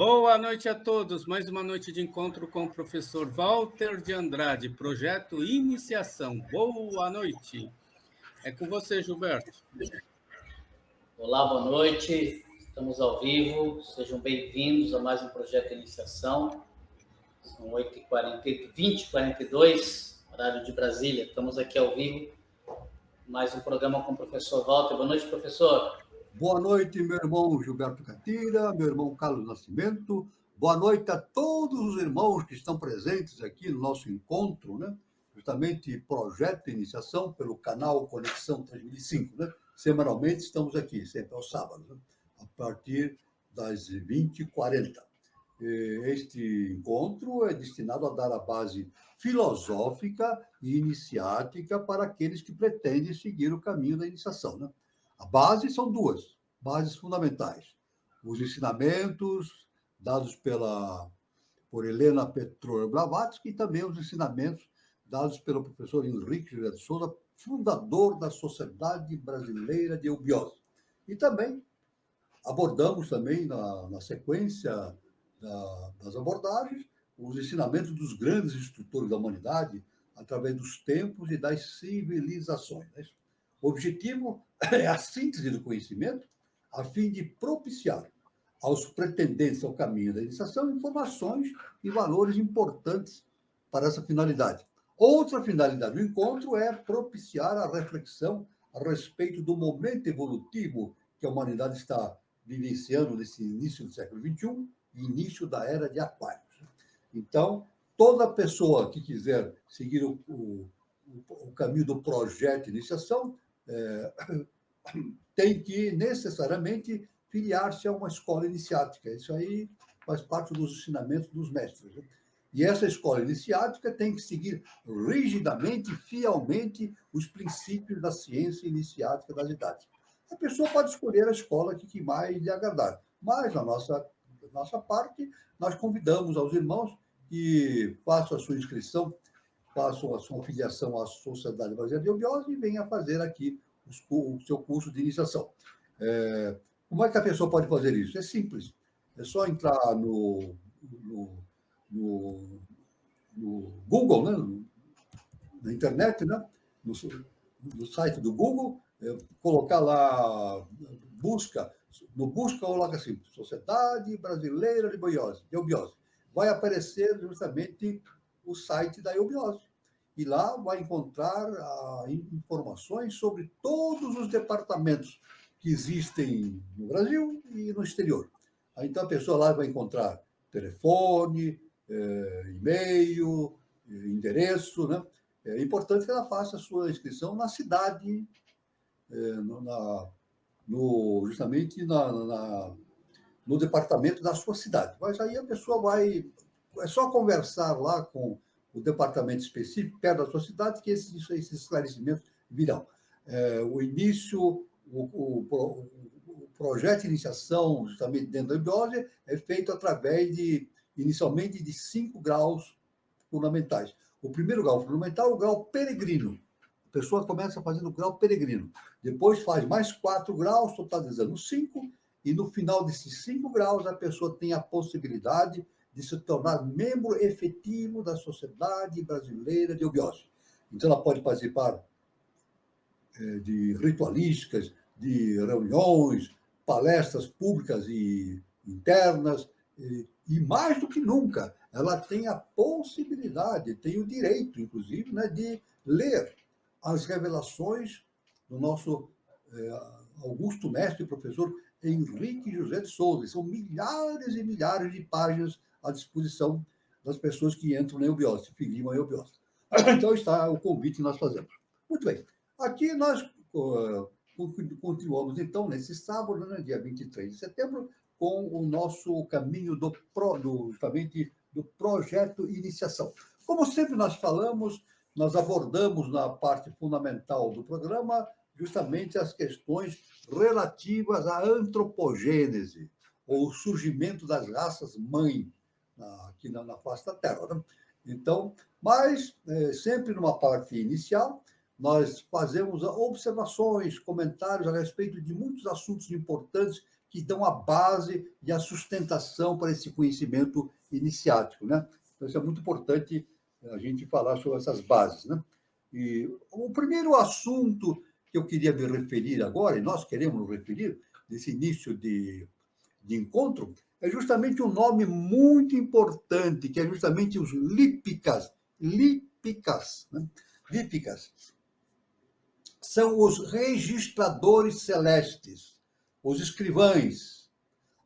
Boa noite a todos. Mais uma noite de encontro com o professor Walter de Andrade, projeto Iniciação. Boa noite. É com você, Gilberto. Olá, boa noite. Estamos ao vivo. Sejam bem-vindos a mais um projeto Iniciação. São 8h40, 20h42, horário de Brasília. Estamos aqui ao vivo. Mais um programa com o professor Walter. Boa noite, professor. Boa noite, meu irmão Gilberto Catira, meu irmão Carlos Nascimento. Boa noite a todos os irmãos que estão presentes aqui no nosso encontro, né? Justamente Projeto Iniciação pelo canal Conexão 3005, né? Semanalmente estamos aqui, sempre aos sábados, né? A partir das 20h40. Este encontro é destinado a dar a base filosófica e iniciática para aqueles que pretendem seguir o caminho da iniciação, né? A base são duas bases fundamentais. Os ensinamentos dados por Helena Petrova Blavatsky e também os ensinamentos dados pelo professor Henrique José de Souza, fundador da Sociedade Brasileira de Eubiose. E também abordamos também, na sequência das abordagens, os ensinamentos dos grandes instrutores da humanidade através dos tempos e das civilizações. O objetivo é a síntese do conhecimento, a fim de propiciar aos pretendentes ao caminho da iniciação informações e valores importantes para essa finalidade. Outra finalidade do encontro é propiciar a reflexão a respeito do momento evolutivo que a humanidade está vivenciando nesse início do século XXI e início da era de Aquários. Então, toda pessoa que quiser seguir o caminho do projeto de iniciação tem que necessariamente filiar-se a uma escola iniciática. Isso aí faz parte dos ensinamentos dos mestres. E essa escola iniciática tem que seguir rigidamente, fielmente, os princípios da ciência iniciática das idades. A pessoa pode escolher a escola que mais lhe agradar, mas, da nossa parte, nós convidamos aos irmãos que façam a sua inscrição, façam a sua filiação à Sociedade Brasileira de Eubiose e venham fazer aqui o seu curso de iniciação. Como é que a pessoa pode fazer isso? É simples. É só entrar no Google, né? Na internet, né? No site do Google, colocar lá, no busca, coloca assim, Sociedade Brasileira de Eubiose. Vai aparecer justamente o site da Eubiose. E lá vai encontrar informações sobre todos os departamentos que existem no Brasil e no exterior. Então, a pessoa lá vai encontrar telefone, e-mail, endereço, né? É importante que ela faça a sua inscrição na cidade, justamente no departamento da sua cidade. Mas aí a pessoa vai... É só conversar lá com o departamento específico, perto da sua cidade, que esses esclarecimentos virão. O início, o projeto de iniciação, justamente dentro da Eubiose, é feito através inicialmente, de 5 graus fundamentais. O primeiro grau fundamental é o grau peregrino. A pessoa começa fazendo o grau peregrino. Depois faz mais 4 graus, totalizando 5, e no final desses 5 graus, a pessoa tem a possibilidade de se tornar membro efetivo da Sociedade Brasileira de Eubiose. Então, ela pode participar de ritualísticas, de reuniões, palestras públicas e internas, e mais do que nunca, ela tem a possibilidade, tem o direito, inclusive, né, de ler as revelações do nosso augusto mestre e professor Henrique José de Souza. São milhares e milhares de páginas à disposição das pessoas que entram na Eubiose, se filiam à Eubiose. Então, está o convite que nós fazemos. Muito bem. Aqui nós continuamos, então, nesse sábado, né, dia 23 de setembro, com o nosso caminho justamente do projeto Iniciação. Como sempre nós falamos, nós abordamos na parte fundamental do programa justamente as questões relativas à antropogênese, ou o surgimento das raças-mãe aqui na face da Terra, né? Então, mas sempre numa parte inicial, nós fazemos observações, comentários a respeito de muitos assuntos importantes que dão a base e a sustentação para esse conhecimento iniciático, né? Então, isso é muito importante a gente falar sobre essas bases, né? E o primeiro assunto que eu queria me referir agora, e nós queremos nos referir, nesse início de encontro, é justamente um nome muito importante, que é justamente os lípicas. Lípicas, né? Lípicas são os registradores celestes, os escrivães,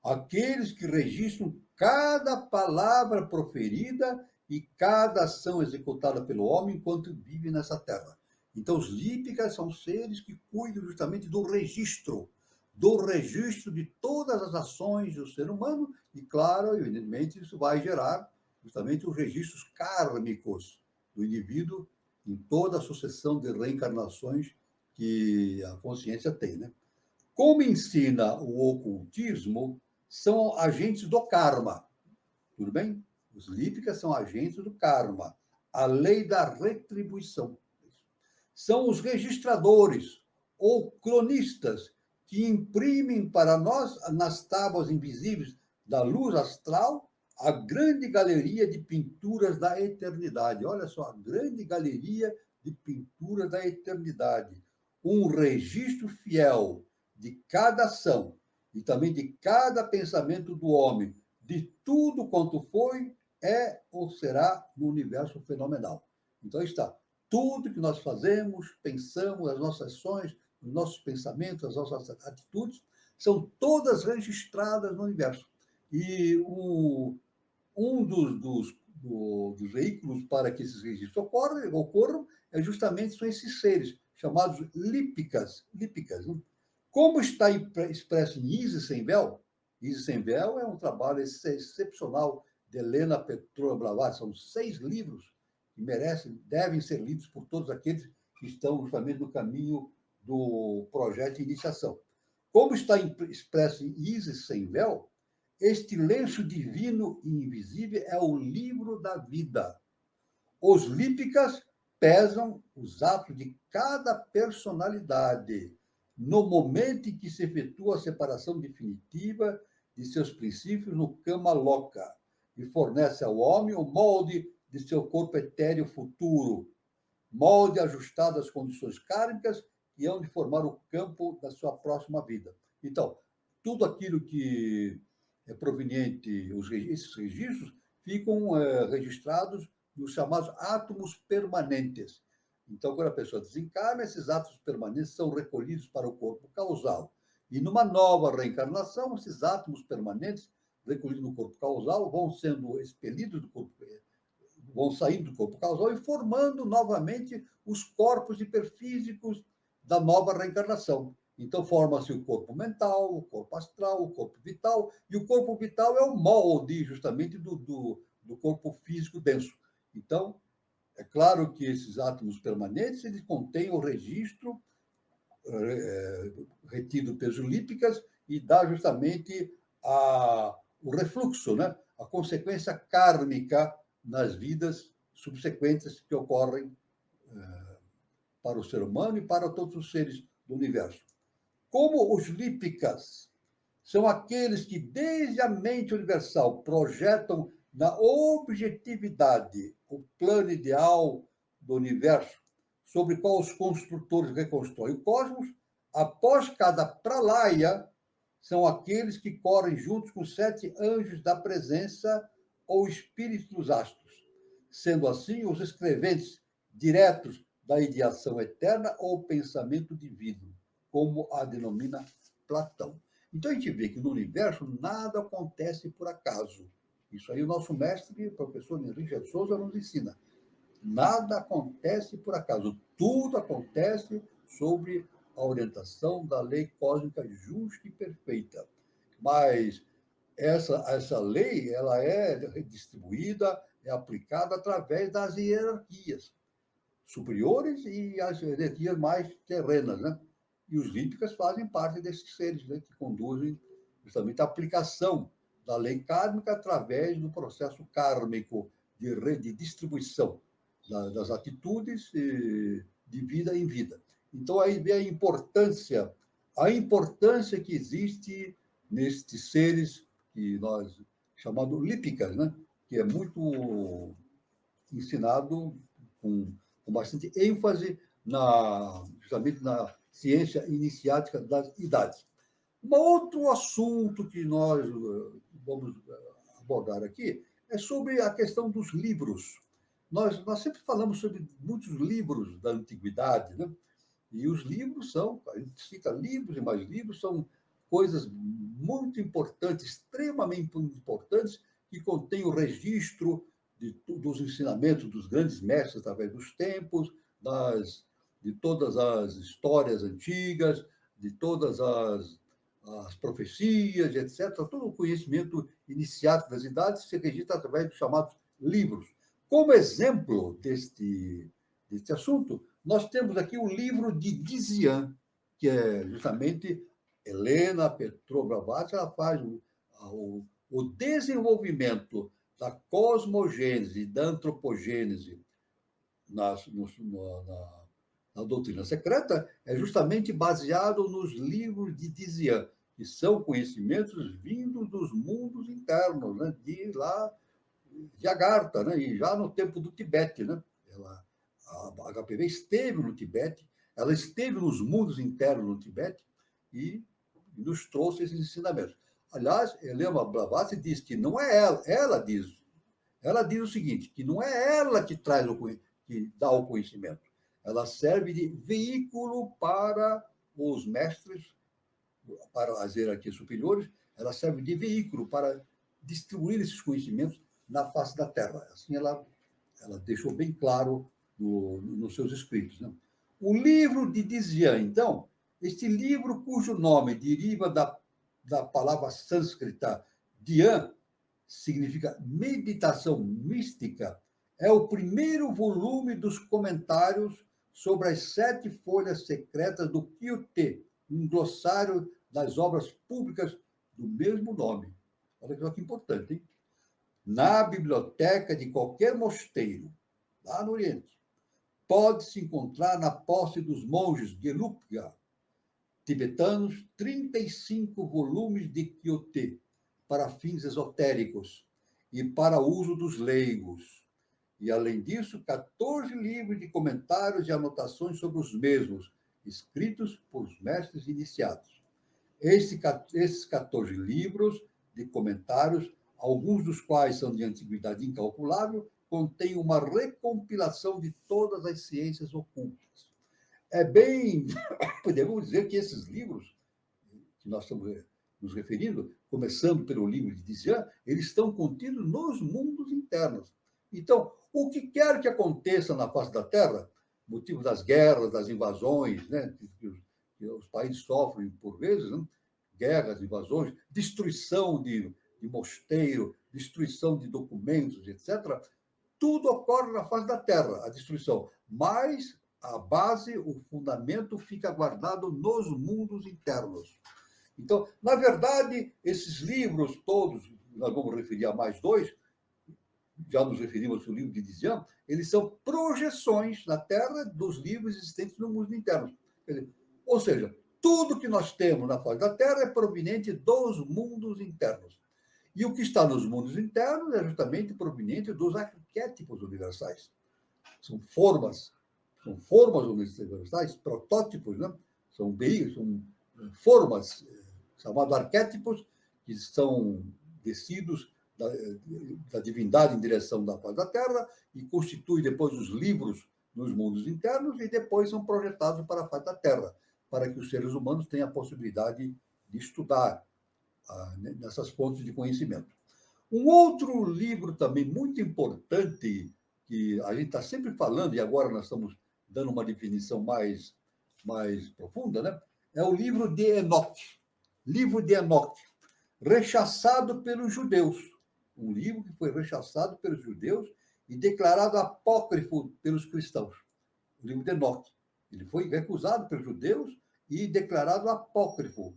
aqueles que registram cada palavra proferida e cada ação executada pelo homem enquanto vive nessa terra. Então, os lípicas são seres que cuidam justamente do registro de todas as ações do ser humano e, claro, evidentemente, isso vai gerar justamente os registros kármicos do indivíduo em toda a sucessão de reencarnações que a consciência tem, né? Como ensina o ocultismo, são agentes do karma, tudo bem? Os lípicas são agentes do karma, a lei da retribuição. São os registradores ou cronistas que imprimem para nós, nas tábuas invisíveis da luz astral, a grande galeria de pinturas da eternidade. Olha só, a grande galeria de pinturas da eternidade. Um registro fiel de cada ação e também de cada pensamento do homem, de tudo quanto foi, é ou será no universo fenomenal. Então, está tudo que nós fazemos, pensamos, as nossas ações, os nossos pensamentos, as nossas atitudes, são todas registradas no universo. E um dos veículos para que esses registros ocorram é justamente são esses seres, chamados lípicas. Né? Como está expresso em Isis Sem Véu? Isis Sem Véu é um trabalho excepcional de Helena Petrova Blavatsky. São 6 livros que devem ser lidos por todos aqueles que estão justamente no caminho do projeto de iniciação. Como está expresso em Isis Sem Véu, este lenço divino e invisível é o livro da vida. Os lípicas pesam os atos de cada personalidade no momento em que se efetua a separação definitiva de seus princípios no Kama Loka e fornece ao homem o molde de seu corpo etéreo futuro, molde ajustado às condições kármicas que hão de formar o campo da sua próxima vida. Então, tudo aquilo que é proveniente, esses registros ficam registrados nos chamados átomos permanentes. Então, quando a pessoa desencarna, esses átomos permanentes são recolhidos para o corpo causal. E numa nova reencarnação, esses átomos permanentes recolhidos no corpo causal vão sendo expelidos do corpo, vão saindo do corpo causal e formando novamente os corpos hiperfísicos da nova reencarnação. Então, forma-se o corpo mental, o corpo astral, o corpo vital, e o corpo vital é o molde, justamente, do corpo físico denso. Então, é claro que esses átomos permanentes, eles contêm o registro retido pelas lípicas e dá justamente o refluxo, né? A consequência kármica nas vidas subsequentes que ocorrem para o ser humano e para todos os seres do universo. Como os lípicas são aqueles que, desde a mente universal, projetam na objetividade o plano ideal do universo, sobre qual os construtores reconstroem o cosmos, após cada pralaya, são aqueles que correm juntos com 7 anjos da presença ou espíritos dos astros, sendo assim os escreventes diretos da ideação eterna ou pensamento divino, como a denomina Platão. Então, a gente vê que no universo nada acontece por acaso. Isso aí o nosso mestre, o professor Henrique de Souza, nos ensina. Nada acontece por acaso. Tudo acontece sobre a orientação da lei cósmica justa e perfeita. Mas essa lei ela é redistribuída, é aplicada através das hierarquias superiores e as hierarquias mais terrenas, né? E os lípicas fazem parte desses seres, né, que conduzem justamente a aplicação da lei kármica através do processo kármico de distribuição das atitudes de vida em vida. Então, aí vem a importância que existe nestes seres que nós chamamos lípicas, né? Que é muito ensinado com bastante ênfase justamente na ciência iniciática das idades. Um outro assunto que nós vamos abordar aqui é sobre a questão dos livros. Nós sempre falamos sobre muitos livros da antiguidade, né? E os livros a gente cita livros e mais livros, são coisas muito importantes, extremamente importantes, que contêm o registro dos ensinamentos dos grandes mestres através dos tempos, de todas as histórias antigas, de todas as profecias, etc. Todo o conhecimento iniciático das idades se registra através dos chamados livros. Como exemplo deste assunto, nós temos aqui o livro de Dizian, que é justamente Helena Petrova Blavatsky. Ela faz o desenvolvimento da cosmogênese e da antropogênese na doutrina secreta, é justamente baseado nos livros de Dizian, que são conhecimentos vindos dos mundos internos, né? De Agartha, né? E já no tempo do Tibete, né? A HPV esteve no Tibete, ela esteve nos mundos internos no Tibete e nos trouxe esses ensinamentos. Aliás, Helena Blavatsky diz que não é ela diz o seguinte, que não é ela que que dá o conhecimento, ela serve de veículo para os mestres, para as hierarquias superiores, ela serve de veículo para distribuir esses conhecimentos na face da Terra. Assim, ela deixou bem claro nos seus escritos, né? O livro de Dizian, então, este livro cujo nome deriva da palavra sânscrita Dhyan, significa meditação mística, é o primeiro volume dos comentários sobre as 7 folhas secretas do Kyuté, um glossário das obras públicas do mesmo nome. Olha que importante, hein? Na biblioteca de qualquer mosteiro, lá no Oriente, pode-se encontrar na posse dos monges Gelugpa tibetanos 35 volumes de Kyuté para fins esotéricos e para uso dos leigos. E, além disso, 14 livros de comentários e anotações sobre os mesmos, escritos por mestres iniciados. Esses 14 livros de comentários, alguns dos quais são de antiguidade incalculável, contêm uma recompilação de todas as ciências ocultas. Podemos dizer que esses livros, que nós estamos nos referindo, começando pelo livro de Dizian, eles estão contidos nos mundos internos. Então, o que quer que aconteça na face da Terra, motivo das guerras, das invasões, né, que os países sofrem por vezes, né, guerras, invasões, destruição de mosteiro, destruição de documentos, etc., tudo ocorre na face da Terra, a destruição. Mas a base, o fundamento fica guardado nos mundos internos. Então, na verdade, esses livros todos, nós vamos referir a mais 2, já nos referimos ao livro de Dizian, eles são projeções na Terra dos livros existentes no mundo interno. Ou seja, tudo que nós temos na face da Terra é proveniente dos mundos internos. E o que está nos mundos internos é justamente proveniente dos arquétipos universais. São formas universais, protótipos, né? São formas, chamados arquétipos, que são descidos da divindade em direção da face da Terra e constituem depois os livros nos mundos internos e depois são projetados para a face da Terra, para que os seres humanos tenham a possibilidade de estudar nessas fontes de conhecimento. Um outro livro também muito importante, que a gente está sempre falando, e agora nós estamos dando uma definição mais profunda, né? É o livro de Enoque. Livro de Enoque, rechaçado pelos judeus. Um livro que foi rechaçado pelos judeus e declarado apócrifo pelos cristãos. O livro de Enoque. Ele foi recusado pelos judeus e declarado apócrifo,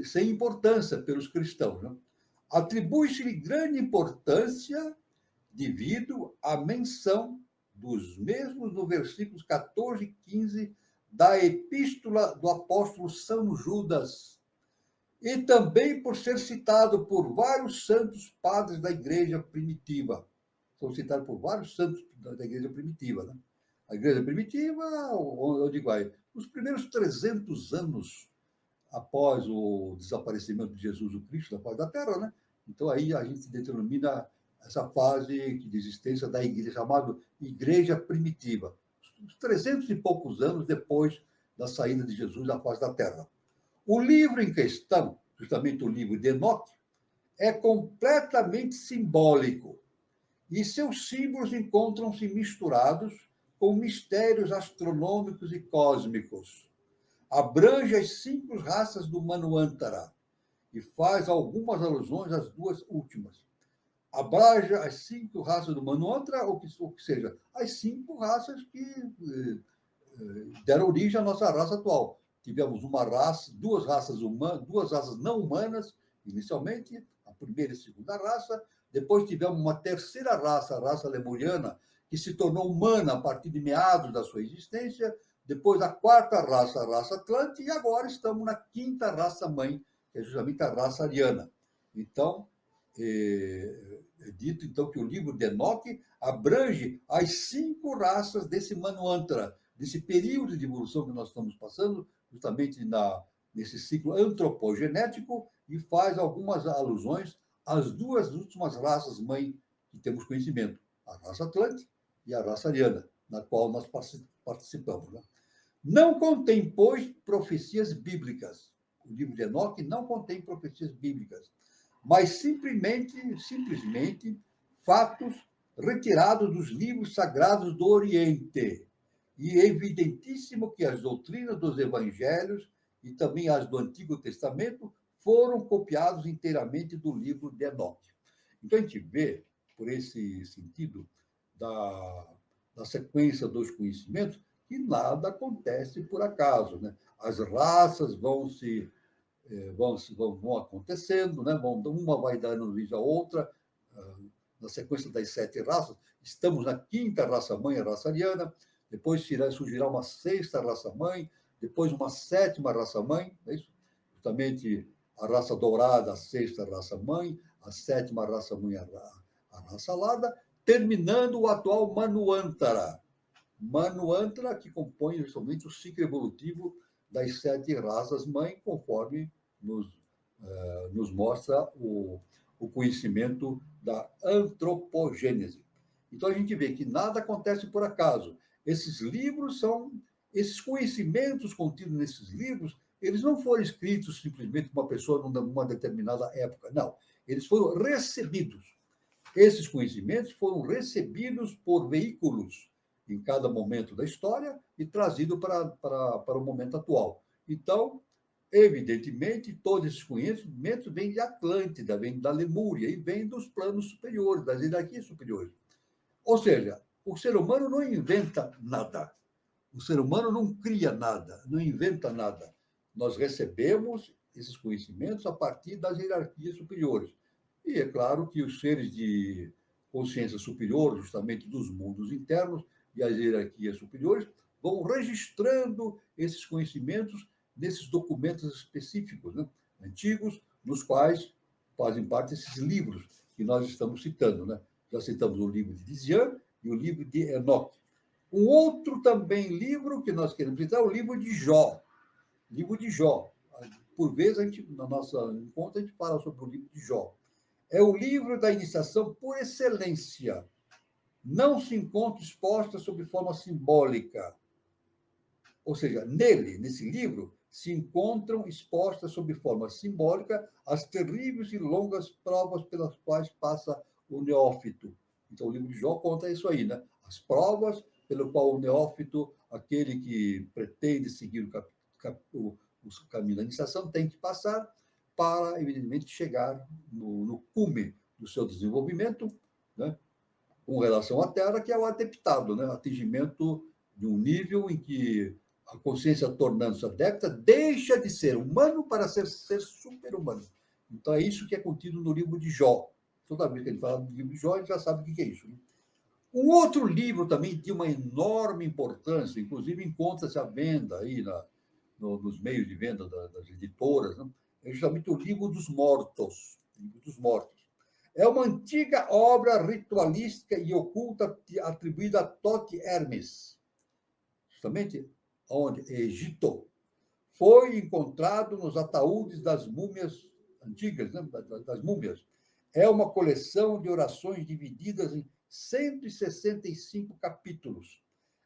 sem importância pelos cristãos, né? Atribui-se-lhe grande importância devido à menção dos mesmos no versículos 14 e 15 da epístola do apóstolo São Judas, e também por ser citado por vários santos padres da igreja primitiva. São citados por vários santos da igreja primitiva, né? A igreja primitiva, eu digo aí, os primeiros 300 anos após o desaparecimento de Jesus o Cristo da face da Terra, né? Então aí a gente determina essa fase de existência da igreja, chamada igreja primitiva, uns 300 e poucos anos depois da saída de Jesus da face da Terra. O livro em questão, justamente o livro de Enoque, é completamente simbólico e seus símbolos encontram-se misturados com mistérios astronômicos e cósmicos. Abrange as 5 raças do Manvantara e faz algumas alusões às 2 últimas. Abrange as 5 raças do Manvantara, ou que seja, as 5 raças que deram origem à nossa raça atual. Tivemos uma raça, 2 raças humanas, 2 raças não humanas, inicialmente, a primeira e a segunda raça. Depois tivemos uma terceira raça, a raça lemuriana, que se tornou humana a partir de meados da sua existência. Depois a 4ª raça, a raça Atlante, e agora estamos na 5ª raça-mãe, que é justamente a raça ariana. Então, é dito então que o livro de Enoque abrange as 5 raças desse Manvantara, desse período de evolução que nós estamos passando, justamente nesse ciclo antropogenético, e faz algumas alusões às 2 últimas raças-mãe que temos conhecimento, a raça Atlante e a raça ariana, na qual nós participamos, né? Não contém, pois, profecias bíblicas. O livro de Enoque não contém profecias bíblicas, mas simplesmente fatos retirados dos livros sagrados do Oriente. E é evidentíssimo que as doutrinas dos evangelhos e também as do Antigo Testamento foram copiados inteiramente do livro de Enoque. Então, a gente vê, por esse sentido, da sequência dos conhecimentos, que nada acontece por acaso, né? As raças vão acontecendo, né? Uma vai dando origem à outra, na sequência das 7 raças. Estamos na 5ª raça-mãe, a raça ariana, depois surgirá uma 6ª raça-mãe, depois uma 7ª raça-mãe, é isso? Justamente a raça dourada, a 6ª raça-mãe, a 7ª raça-mãe, a raça alada, terminando o atual Manvantara. Manvantara, que compõe somente o ciclo evolutivo das 7 raças-mãe, conforme nos mostra o conhecimento da antropogênese. Então, a gente vê que nada acontece por acaso. Esses conhecimentos contidos nesses livros, eles não foram escritos simplesmente por uma pessoa numa determinada época, não. Eles foram recebidos. Esses conhecimentos foram recebidos por veículos em cada momento da história e trazidos para o momento atual. Então, evidentemente, todos esses conhecimentos vêm de Atlântida, vêm da Lemúria e vêm dos planos superiores, das hierarquias superiores. Ou seja, o ser humano não inventa nada. O ser humano não cria nada, não inventa nada. Nós recebemos esses conhecimentos a partir das hierarquias superiores. E é claro que os seres de consciência superior, justamente dos mundos internos e as hierarquias superiores, vão registrando esses conhecimentos nesses documentos específicos, né? Antigos, nos quais fazem parte esses livros que nós estamos citando, né? Já citamos o livro de Dizian e o livro de Enoque. Um outro também livro que nós queremos citar é o livro de Jó. Livro de Jó. Por vezes, na nossa encontro, a gente fala sobre o livro de Jó. É o livro da iniciação por excelência. Não se encontra exposta sob forma simbólica. Ou seja, nesse livro, se encontram expostas sob forma simbólica as terríveis e longas provas pelas quais passa o neófito. Então, o livro de Jó conta isso aí, né? As provas pelo qual o neófito, aquele que pretende seguir o caminho da iniciação, tem que passar para, evidentemente, chegar no cume do seu desenvolvimento, né? Com relação à Terra, que é o adeptado, né? Atingimento de um nível em que a consciência, tornando-se adepta, deixa de ser humano para ser super-humano. Então, é isso que é contido no livro de Jó. Toda vez que ele fala do livro de Jó, a gente já sabe o que é isso, né? Um outro livro também de uma enorme importância, inclusive encontra-se à venda aí nos meios de venda das editoras, né? é justamente o Livro dos Mortos. Livro dos Mortos. É uma antiga obra ritualística e oculta atribuída a Thoth Hermes, justamente onde? Egito. Foi encontrado nos ataúdes das múmias antigas, né? Das múmias. É uma coleção de orações divididas em 165 capítulos.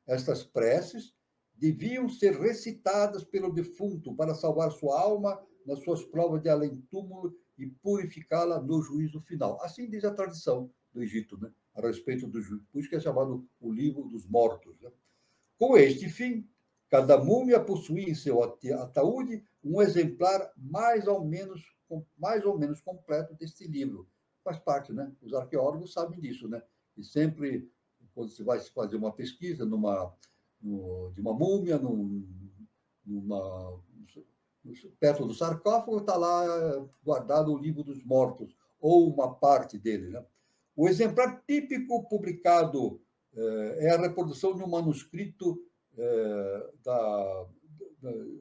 Estas preces deviam ser recitadas pelo defunto para salvar sua alma nas suas provas de além-túmulo e purificá-la no juízo final. Assim diz a tradição do Egito, né? A respeito do juízo. Por isso que é chamado o Livro dos Mortos. Né? Com este fim, cada múmia possuía em seu ataúde um exemplar mais ou menos completo deste livro. Faz parte, né? Os arqueólogos sabem disso, né? E sempre, quando se vai fazer uma pesquisa de uma múmia, perto do sarcófago, está lá guardado o Livro dos Mortos, ou uma parte dele. Né? O exemplar típico publicado é a reprodução de um manuscrito da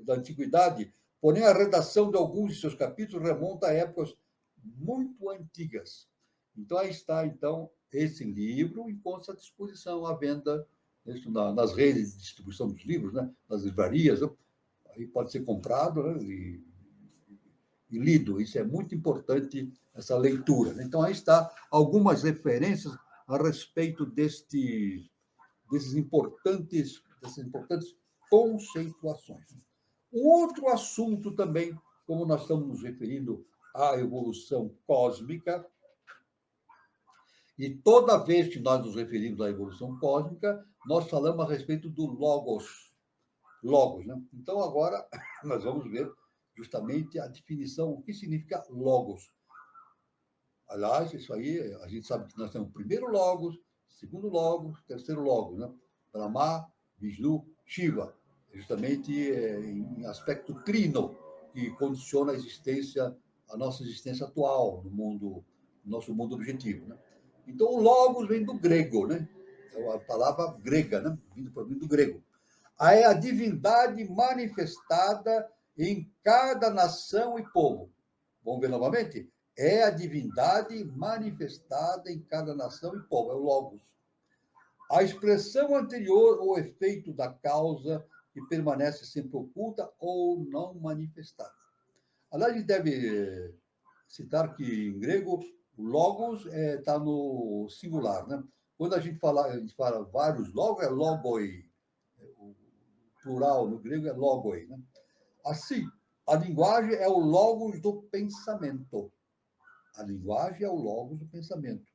Antiguidade, porém a redação de alguns de seus capítulos remonta a épocas muito antigas. Então, aí está, então, esse livro encontra-se à disposição, à venda, nas redes de distribuição dos livros, né? Nas livrarias, né? Aí pode ser comprado, né? e lido. Isso é muito importante, essa leitura. Né? Então, aí está algumas referências a respeito dessas importantes conceituações. Um outro assunto também, como nós estamos nos referindo à evolução cósmica, e toda vez que nós nos referimos à evolução cósmica, nós falamos a respeito do Logos. Logos, né? Então, agora, nós vamos ver justamente a definição, o que significa Logos. Aliás, isso aí, a gente sabe que nós temos o primeiro Logos, segundo Logos, terceiro Logos, né? Brahma, Vishnu, Shiva. Justamente em aspecto trino, que condiciona a nossa existência atual, no nosso mundo objetivo. Né? Então, o Logos vem do grego, né? É a palavra grega, né? Vindo do grego. É a divindade manifestada em cada nação e povo. Vamos ver novamente? É a divindade manifestada em cada nação e povo, é o Logos. A expressão anterior ou efeito da causa que permanece sempre oculta ou não manifestada. Aliás, a gente deve citar que, em grego, o Logos está no singular. Né? Quando a gente fala vários Logos, é Logoi. O plural no grego é Logoi. Né? Assim, a linguagem é o Logos do pensamento. A linguagem é o Logos do pensamento.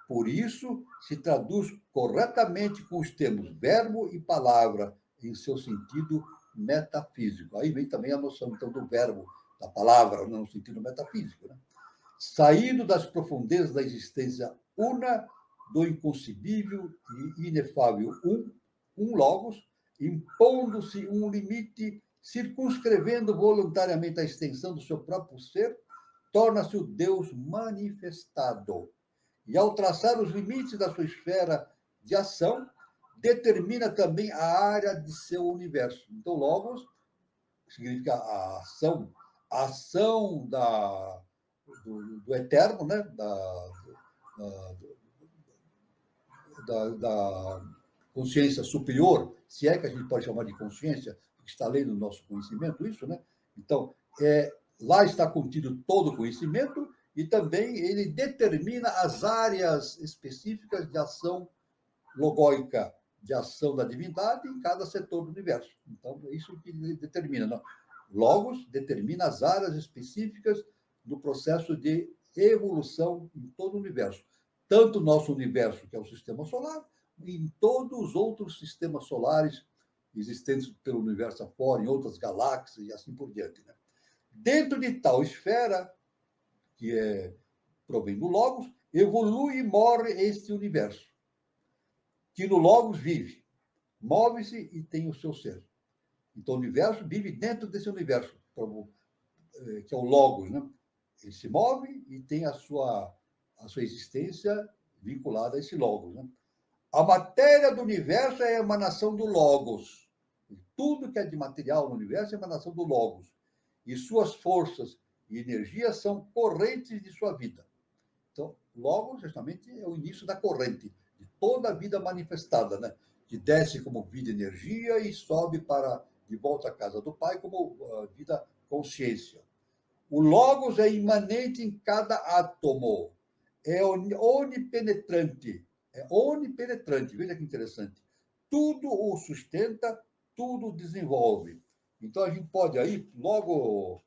Por isso, se traduz corretamente com os termos verbo e palavra em seu sentido metafísico. Aí vem também a noção, então, do verbo, da palavra, no sentido metafísico. Né? Saído das profundezas da existência una, do inconcebível e inefável um Logos, impondo-se um limite, circunscrevendo voluntariamente a extensão do seu próprio ser, torna-se o Deus manifestado. E, ao traçar os limites da sua esfera de ação, determina também a área de seu universo. Então, Logos significa a ação do eterno, né? Da consciência superior, se é que a gente pode chamar de consciência, porque está além do nosso conhecimento, isso, né? Então, lá está contido todo o conhecimento, e também ele determina as áreas específicas de ação logóica, de ação da divindade em cada setor do universo. Então, é isso que ele determina. Não? Logos determina as áreas específicas do processo de evolução em todo o universo. Tanto o nosso universo, que é o sistema solar, e em todos os outros sistemas solares existentes pelo universo afora, em outras galáxias e assim por diante. Né? Dentro de tal esfera, que provém do Logos, evolui e morre este universo, que no Logos vive, move-se e tem o seu ser. Então, o universo vive dentro desse universo, que é o Logos. Né? Ele se move e tem a sua existência vinculada a esse Logos. Né? A matéria do universo é a emanação do Logos. Tudo que é de material no universo é a emanação do Logos. E suas forças e energia são correntes de sua vida. Então, Logos, justamente, é o início da corrente, de toda a vida manifestada, né? Que desce como vida energia e sobe de volta à casa do Pai como vida consciência. O Logos é imanente em cada átomo, é onipenetrante, veja que interessante. Tudo o sustenta, tudo desenvolve. Então, a gente pode aí, logo,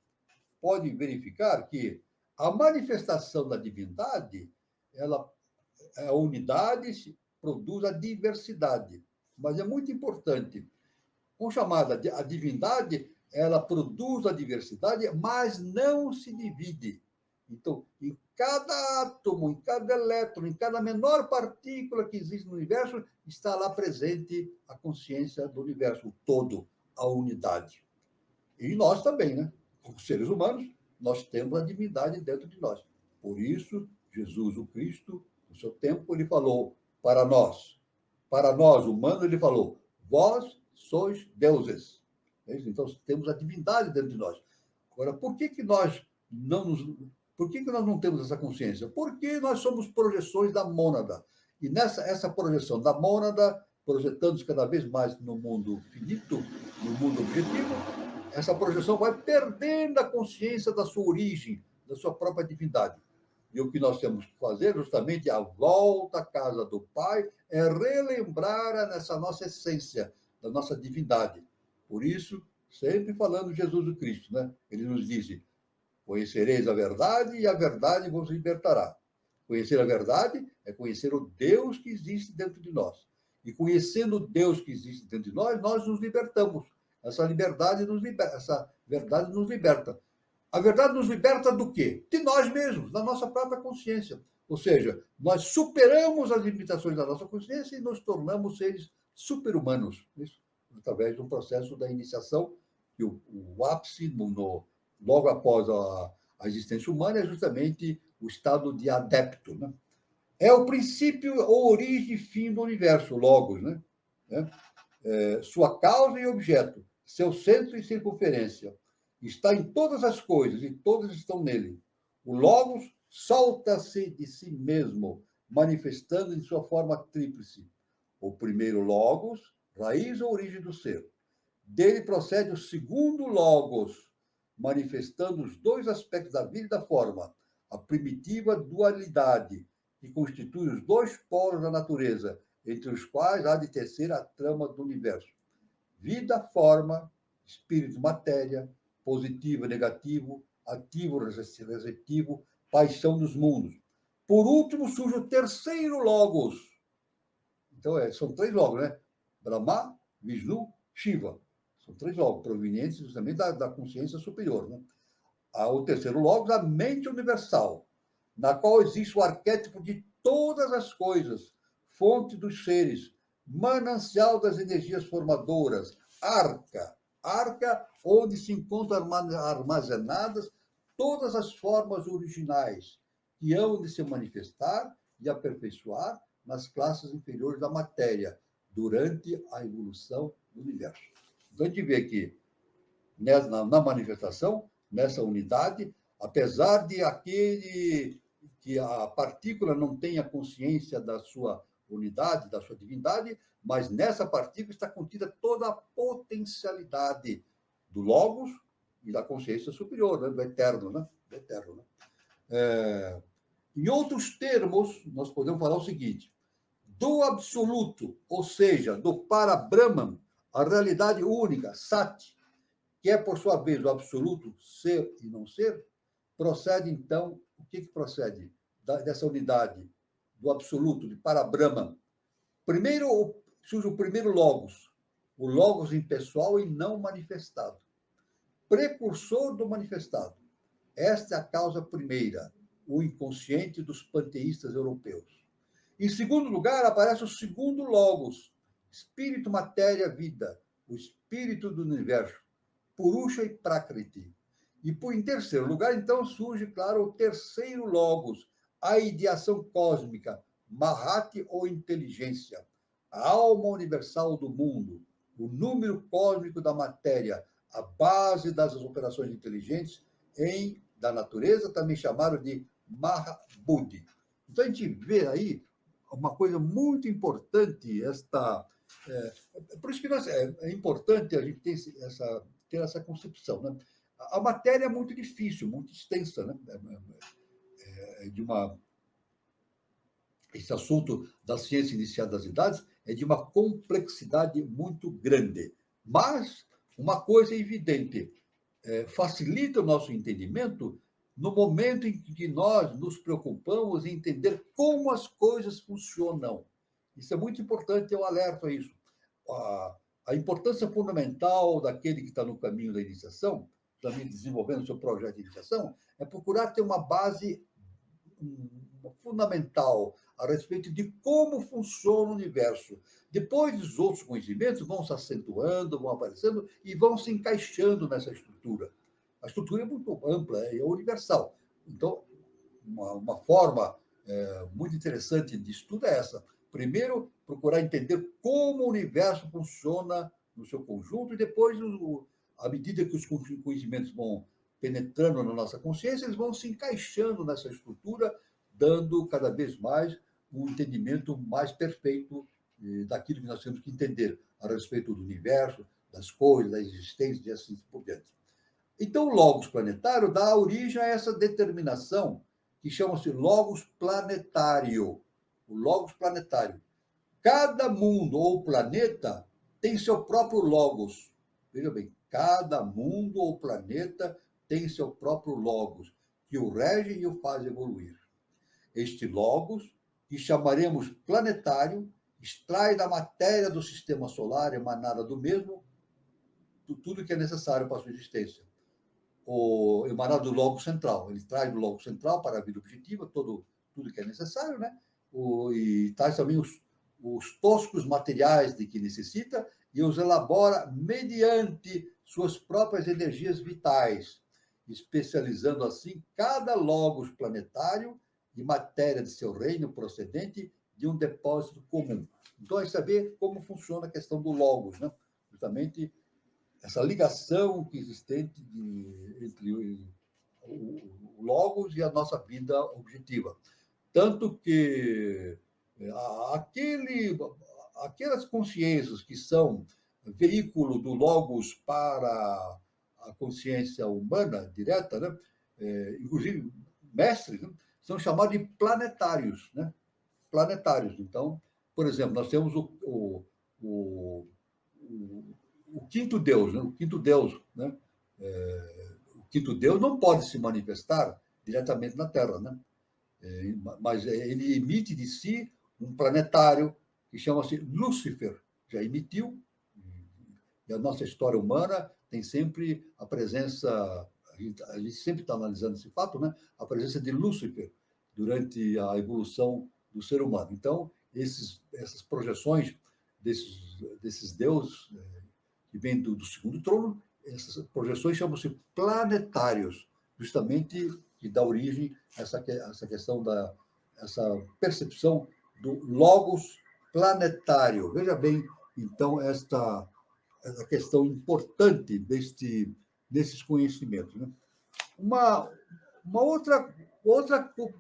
pode verificar que a manifestação da divindade, a unidade produz a diversidade, mas é muito importante. Com chamada a divindade, ela produz a diversidade, mas não se divide. Então, em cada átomo, em cada elétron, em cada menor partícula que existe no universo, está lá presente a consciência do universo, o todo, a unidade. E nós também, né? Como seres humanos, nós temos a divindade dentro de nós. Por isso, Jesus, o Cristo, no seu tempo, ele falou para nós, humanos, ele falou, vós sois deuses. Então, temos a divindade dentro de nós. Agora, por que nós não temos essa consciência? Porque nós somos projeções da mônada. E essa projeção da mônada, projetando-se cada vez mais no mundo finito, no mundo objetivo, essa projeção vai perdendo a consciência da sua origem, da sua própria divindade. E o que nós temos que fazer, justamente, a volta à casa do Pai, é relembrar essa nossa essência, da nossa divindade. Por isso, sempre falando de Jesus o Cristo, né? Ele nos disse, conhecereis a verdade e a verdade vos libertará. Conhecer a verdade é conhecer o Deus que existe dentro de nós. E conhecendo o Deus que existe dentro de nós, nós nos libertamos. Essa verdade nos liberta. A verdade nos liberta do quê? De nós mesmos, da nossa própria consciência. Ou seja, nós superamos as limitações da nossa consciência e nos tornamos seres super-humanos. Isso, através de um processo da iniciação, que o ápice, logo após a existência humana, é justamente o estado de adepto. Né? É o princípio, ou origem e fim do universo, Logos. Né? Sua causa e objeto, seu centro e circunferência. Está em todas as coisas e todas estão nele. O Logos solta-se de si mesmo, manifestando em sua forma tríplice. O primeiro Logos, raiz ou origem do ser. Dele procede o segundo Logos, manifestando os dois aspectos da vida e da forma, a primitiva dualidade, que constitui os dois polos da natureza, entre os quais há de tecer a trama do universo. Vida, forma, espírito, matéria, positivo, negativo, ativo, receptivo, paixão dos mundos. Por último, surge o terceiro Logos. Então, são 3 Logos, né? Brahma, Vishnu, Shiva. São 3 Logos, provenientes justamente da consciência superior. Né? O terceiro Logos, a mente universal, na qual existe o arquétipo de todas as coisas, fonte dos seres, manancial das energias formadoras, arca, onde se encontram armazenadas todas as formas originais que hão de se manifestar e aperfeiçoar nas classes inferiores da matéria durante a evolução do universo. Então, a gente vê que na manifestação, nessa unidade, apesar de que a partícula não tenha consciência da sua unidade, da sua divindade, mas nessa partícula está contida toda a potencialidade do Logos e da consciência superior, né? Do eterno. Né? Em outros termos, nós podemos falar o seguinte, do absoluto, ou seja, do para-Brahman, a realidade única, Sat, que é, por sua vez, o absoluto, ser e não ser, procede, então, o que procede dessa unidade do absoluto, de para-Brahman? Primeiro, surge o primeiro Logos, o Logos impessoal e não manifestado. Precursor do manifestado. Esta é a causa primeira, o inconsciente dos panteístas europeus. Em segundo lugar, aparece o segundo Logos, espírito, matéria, vida, o espírito do universo, Purusha e Prakriti. E, em terceiro lugar, então, surge, claro, o terceiro Logos, a ideação cósmica, Mahati ou inteligência, a alma universal do mundo, o número cósmico da matéria, a base das operações inteligentes em da natureza, também chamaram de Mahabodhi. Então, a gente vê aí uma coisa muito importante, por isso que é importante a gente ter essa concepção. Né? A matéria é muito difícil, muito extensa, né? Esse assunto da ciência iniciada das idades é de uma complexidade muito grande. Mas uma coisa é evidente, facilita o nosso entendimento no momento em que nós nos preocupamos em entender como as coisas funcionam. Isso é muito importante, eu alerto a isso. A importância fundamental daquele que está no caminho da iniciação, também desenvolvendo o seu projeto de iniciação, é procurar ter uma base fundamental a respeito de como funciona o universo. Depois, os outros conhecimentos vão se acentuando, vão aparecendo e vão se encaixando nessa estrutura. A estrutura é muito ampla, é universal. Então, uma forma muito interessante de estudo é essa. Primeiro, procurar entender como o universo funciona no seu conjunto, e depois, à medida que os conhecimentos vão penetrando na nossa consciência, eles vão se encaixando nessa estrutura, dando cada vez mais um entendimento mais perfeito daquilo que nós temos que entender a respeito do universo, das coisas, da existência e assim por diante. Então, o logos planetário dá origem a essa determinação que chama-se logos planetário. O logos planetário. Cada mundo ou planeta tem seu próprio logos. Veja bem, cada mundo ou planeta tem seu próprio logos, que o rege e o faz evoluir. Este logos, que chamaremos planetário, extrai da matéria do sistema solar emanada do mesmo tudo que é necessário para a sua existência. O emanado do logo central. Ele traz do logo central para a vida objetiva tudo que é necessário, né? E traz também os toscos materiais de que necessita e os elabora mediante suas próprias energias vitais, especializando assim cada logos planetário e matéria de seu reino procedente de um depósito comum. Então, é saber como funciona a questão do logos, né? Justamente essa ligação que existente entre o logos e a nossa vida objetiva. Tanto que aquelas consciências que são veículo do logos para a consciência humana direta, né? Inclusive mestres, né? São chamados de planetários, né? Planetários. Então, por exemplo, nós temos o quinto Deus, né? O quinto Deus, né? O quinto Deus não pode se manifestar diretamente na Terra, né? Mas ele emite de si um planetário que chama-se Lúcifer. Já emitiu, e a nossa história humana tem sempre a presença, a gente sempre está analisando esse fato, né? A presença de Lúcifer durante a evolução do ser humano. Então, essas projeções desses deuses que vêm do segundo trono, essas projeções chamam-se planetários, justamente que dá origem a essa questão essa percepção do logos planetário. Veja bem, então, essa questão importante desses conhecimentos. Né?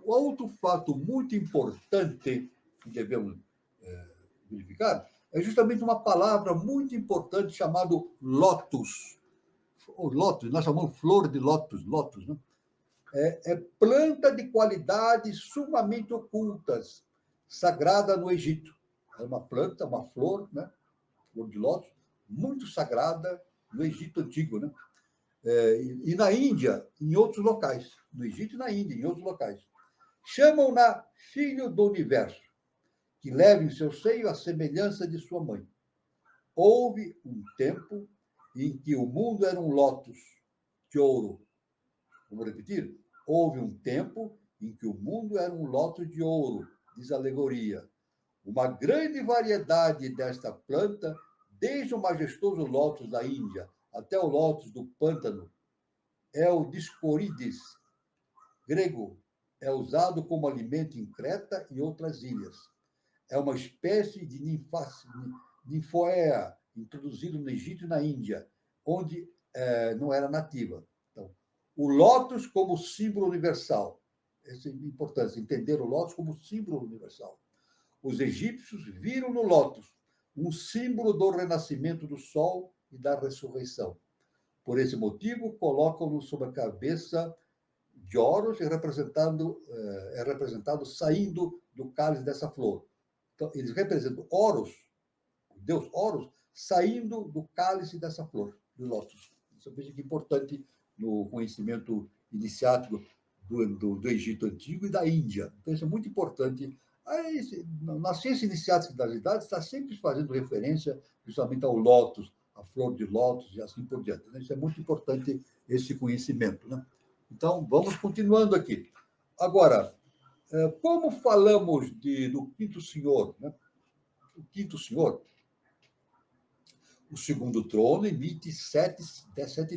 Outro fato muito importante que devemos verificar é justamente uma palavra muito importante chamada lótus. O lótus, nós chamamos flor de lótus, né? É planta de qualidades sumamente ocultas, sagrada no Egito. É uma planta, uma flor, né? Flor de lótus, muito sagrada no Egito Antigo, né? E na Índia, em outros locais. No Egito e na Índia, em outros locais. Chamam-na filho do universo, que leva em seu seio a semelhança de sua mãe. Houve um tempo em que o mundo era um lótus de ouro. Vamos repetir? Houve um tempo em que o mundo era um lótus de ouro, diz a alegoria. Uma grande variedade desta planta, desde o majestoso lótus da Índia até o lótus do pântano, é o Dioscorides grego, é usado como alimento em Creta e outras ilhas. É uma espécie de ninfoea, introduzido no Egito e na Índia, onde não era nativa. Então, o lótus como símbolo universal. Essa é importante, entender o lótus como símbolo universal. Os egípcios viram no lótus um símbolo do renascimento do sol e da ressurreição. Por esse motivo, colocam-no sobre a cabeça de Horus, é representado saindo do cálice dessa flor. Então, eles representam Horus, o deus Horus, saindo do cálice dessa flor, do lótus. Isso é bem importante no conhecimento iniciático do Egito Antigo e da Índia. Então, isso é muito importante. Na ciência iniciática das idades, está sempre fazendo referência justamente ao lótus, à flor de lótus e assim por diante. Isso é muito importante, esse conhecimento. Né? Então, vamos continuando aqui. Agora, como falamos do quinto senhor, né? O quinto senhor, o segundo trono emite sete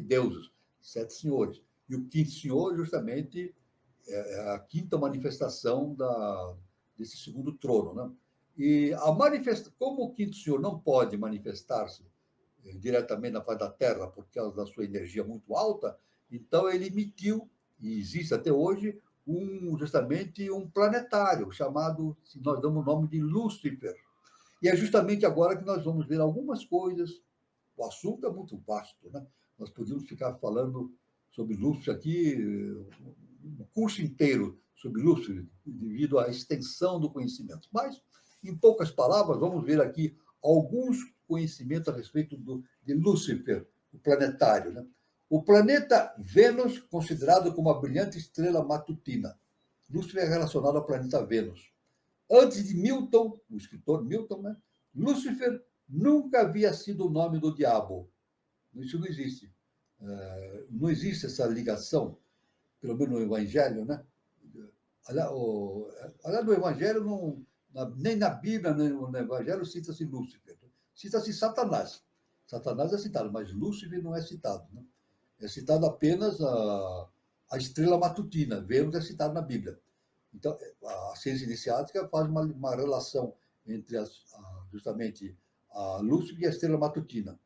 deuses, 7 senhores. E o quinto senhor, justamente, é a quinta manifestação desse segundo trono. Né? E como o quinto senhor não pode manifestar-se diretamente na face da Terra por causa da sua energia muito alta, então ele emitiu, e existe até hoje, justamente um planetário chamado, nós damos o nome de Lúcifer. E é justamente agora que nós vamos ver algumas coisas. O assunto é muito vasto, né? Nós podíamos ficar falando sobre Lúcifer aqui, um curso inteiro sobre Lúcifer, devido à extensão do conhecimento. Mas, em poucas palavras, vamos ver aqui alguns conhecimentos a respeito de Lúcifer, o planetário. Né? O planeta Vênus, considerado como a brilhante estrela matutina. Lúcifer é relacionado ao planeta Vênus. Antes de Milton, o escritor Milton, né? Lúcifer nunca havia sido o nome do diabo. Isso não existe. Não existe essa ligação, pelo menos no Evangelho, né? Aliás, no Evangelho, nem na Bíblia, nem no Evangelho, cita-se Lúcifer. Cita-se Satanás. Satanás é citado, mas Lúcifer não é citado. Né? É citado apenas a estrela matutina. Vênus é citado na Bíblia. Então, a ciência iniciática faz uma relação entre justamente a Lúcifer e a estrela matutina.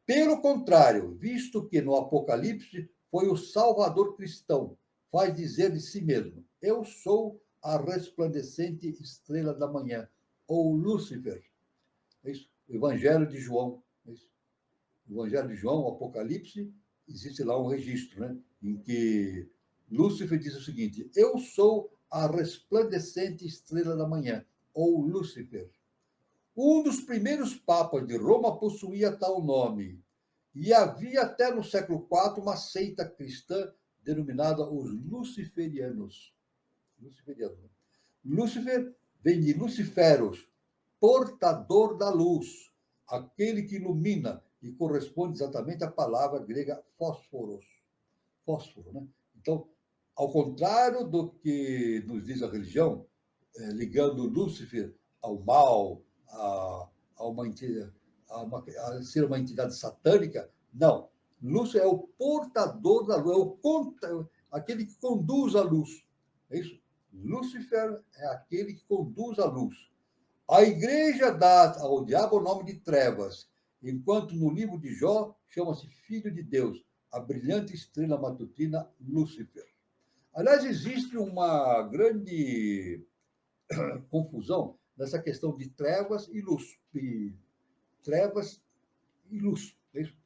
Pelo contrário, visto que no Apocalipse foi o Salvador cristão, faz dizer de si mesmo: eu sou a resplandecente estrela da manhã, ou Lúcifer. É isso? O Evangelho de João. É isso? O Evangelho de João, o Apocalipse, existe lá um registro, né, em que Lúcifer diz o seguinte: eu sou a resplandecente estrela da manhã, ou Lúcifer. Um dos primeiros papas de Roma possuía tal nome, e havia até no século IV uma seita cristã denominada os Luciferianos. Lúcifer vem de Luciferos, portador da luz, aquele que ilumina, e corresponde exatamente à palavra grega fósforos. Fósforo, né? Então, ao contrário do que nos diz a religião, ligando Lúcifer ao mal, a ser uma entidade satânica, não. Lúcifer é o portador da luz, aquele que conduz a luz. É isso? Lúcifer é aquele que conduz a luz. A igreja dá ao diabo o nome de trevas, enquanto no livro de Jó chama-se Filho de Deus, a brilhante estrela matutina Lúcifer. Aliás, existe uma grande confusão nessa questão de trevas e luz. Trevas e luz. É isso?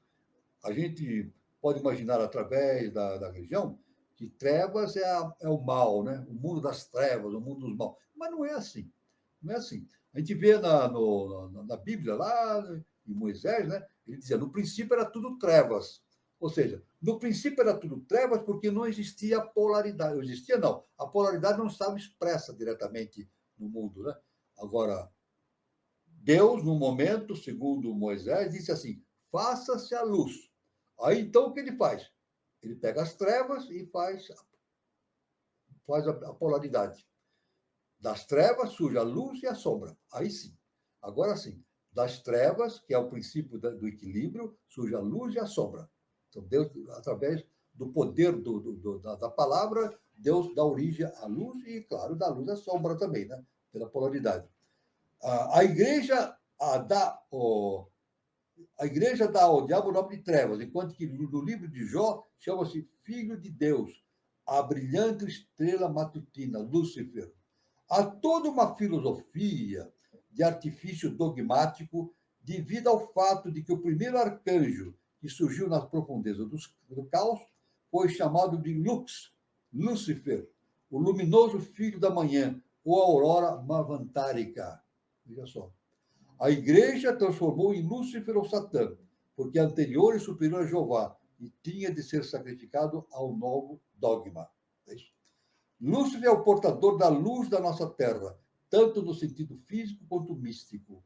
A gente pode imaginar, através da religião, que trevas é o mal, né? O mundo das trevas, o mundo dos mal. Mas não é assim. Não é assim. A gente vê na Bíblia, lá em Moisés, né? Ele dizia, no princípio era tudo trevas. Ou seja, no princípio era tudo trevas porque não existia polaridade. Não existia, não. A polaridade não estava expressa diretamente no mundo. Né? Agora, Deus, no momento, segundo Moisés, disse assim, faça-se a luz. Aí, então, o que ele faz? Ele pega as trevas e faz a polaridade. Das trevas surge a luz e a sombra. Aí sim. Agora sim. Das trevas, que é o princípio do equilíbrio, surge a luz e a sombra. Então, Deus, através do poder da palavra, Deus dá origem à luz e, claro, dá luz à sombra também, né? Pela polaridade. A igreja A igreja dá ao diabo o nome de trevas, enquanto que no livro de Jó chama-se Filho de Deus, a brilhante estrela matutina, Lúcifer. Há toda uma filosofia de artifício dogmático devido ao fato de que o primeiro arcanjo que surgiu nas profundezas do caos foi chamado de Lux, Lúcifer, o luminoso filho da manhã, ou aurora mavantárica. Veja só. A igreja transformou em Lúcifer ou Satã, porque é anterior e superior a Jeová, e tinha de ser sacrificado ao novo dogma. É isso. Lúcifer é o portador da luz da nossa terra, tanto no sentido físico quanto místico.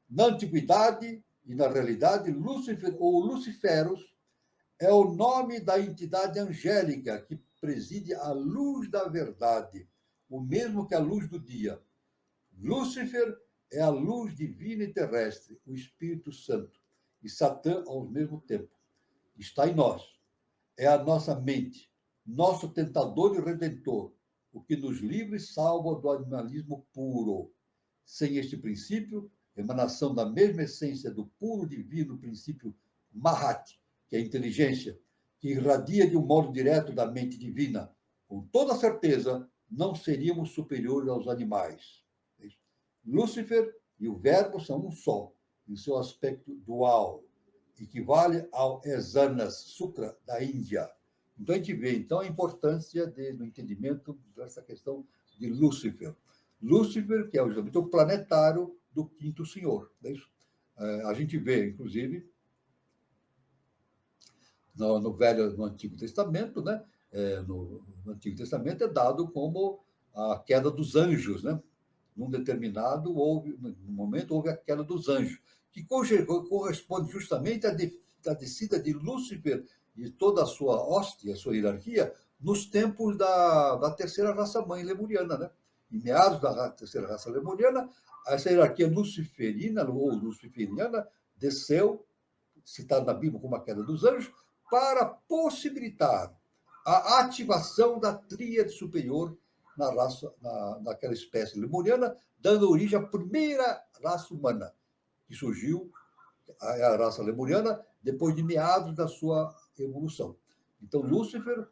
Na antiguidade e na realidade, Lúcifer ou Luciferus é o nome da entidade angélica que preside a luz da verdade, o mesmo que a luz do dia. Lúcifer é a luz divina e terrestre, o Espírito Santo, e Satã ao mesmo tempo. Está em nós. É a nossa mente, nosso tentador e redentor, o que nos livra e salva do animalismo puro. Sem este princípio, emanação da mesma essência do puro divino princípio Mahat, que é a inteligência, que irradia de um modo direto da mente divina, com toda certeza, não seríamos superiores aos animais. Lúcifer e o Verbo são um só, em seu aspecto dual, equivale ao Esanas Sukra da Índia. Então, a gente vê então, a importância do entendimento dessa questão de Lúcifer. Lúcifer, que é justamente o planetário do quinto senhor. É isso? A gente vê, inclusive, no Antigo Testamento, né? No Antigo Testamento é dado como a queda dos anjos, né? Num determinado momento houve a queda dos anjos, que corresponde justamente à descida de Lúcifer e toda a sua hoste, a sua hierarquia, nos tempos da terceira raça mãe lemuriana, né? Em meados da terceira raça lemuriana, essa hierarquia luciferina ou luciferiana desceu, citada na Bíblia como a queda dos anjos, para possibilitar a ativação da tríade superior naquela espécie lemuriana, dando origem à primeira raça humana, que surgiu, a raça lemuriana, depois de meados da sua evolução. Então, Lúcifer,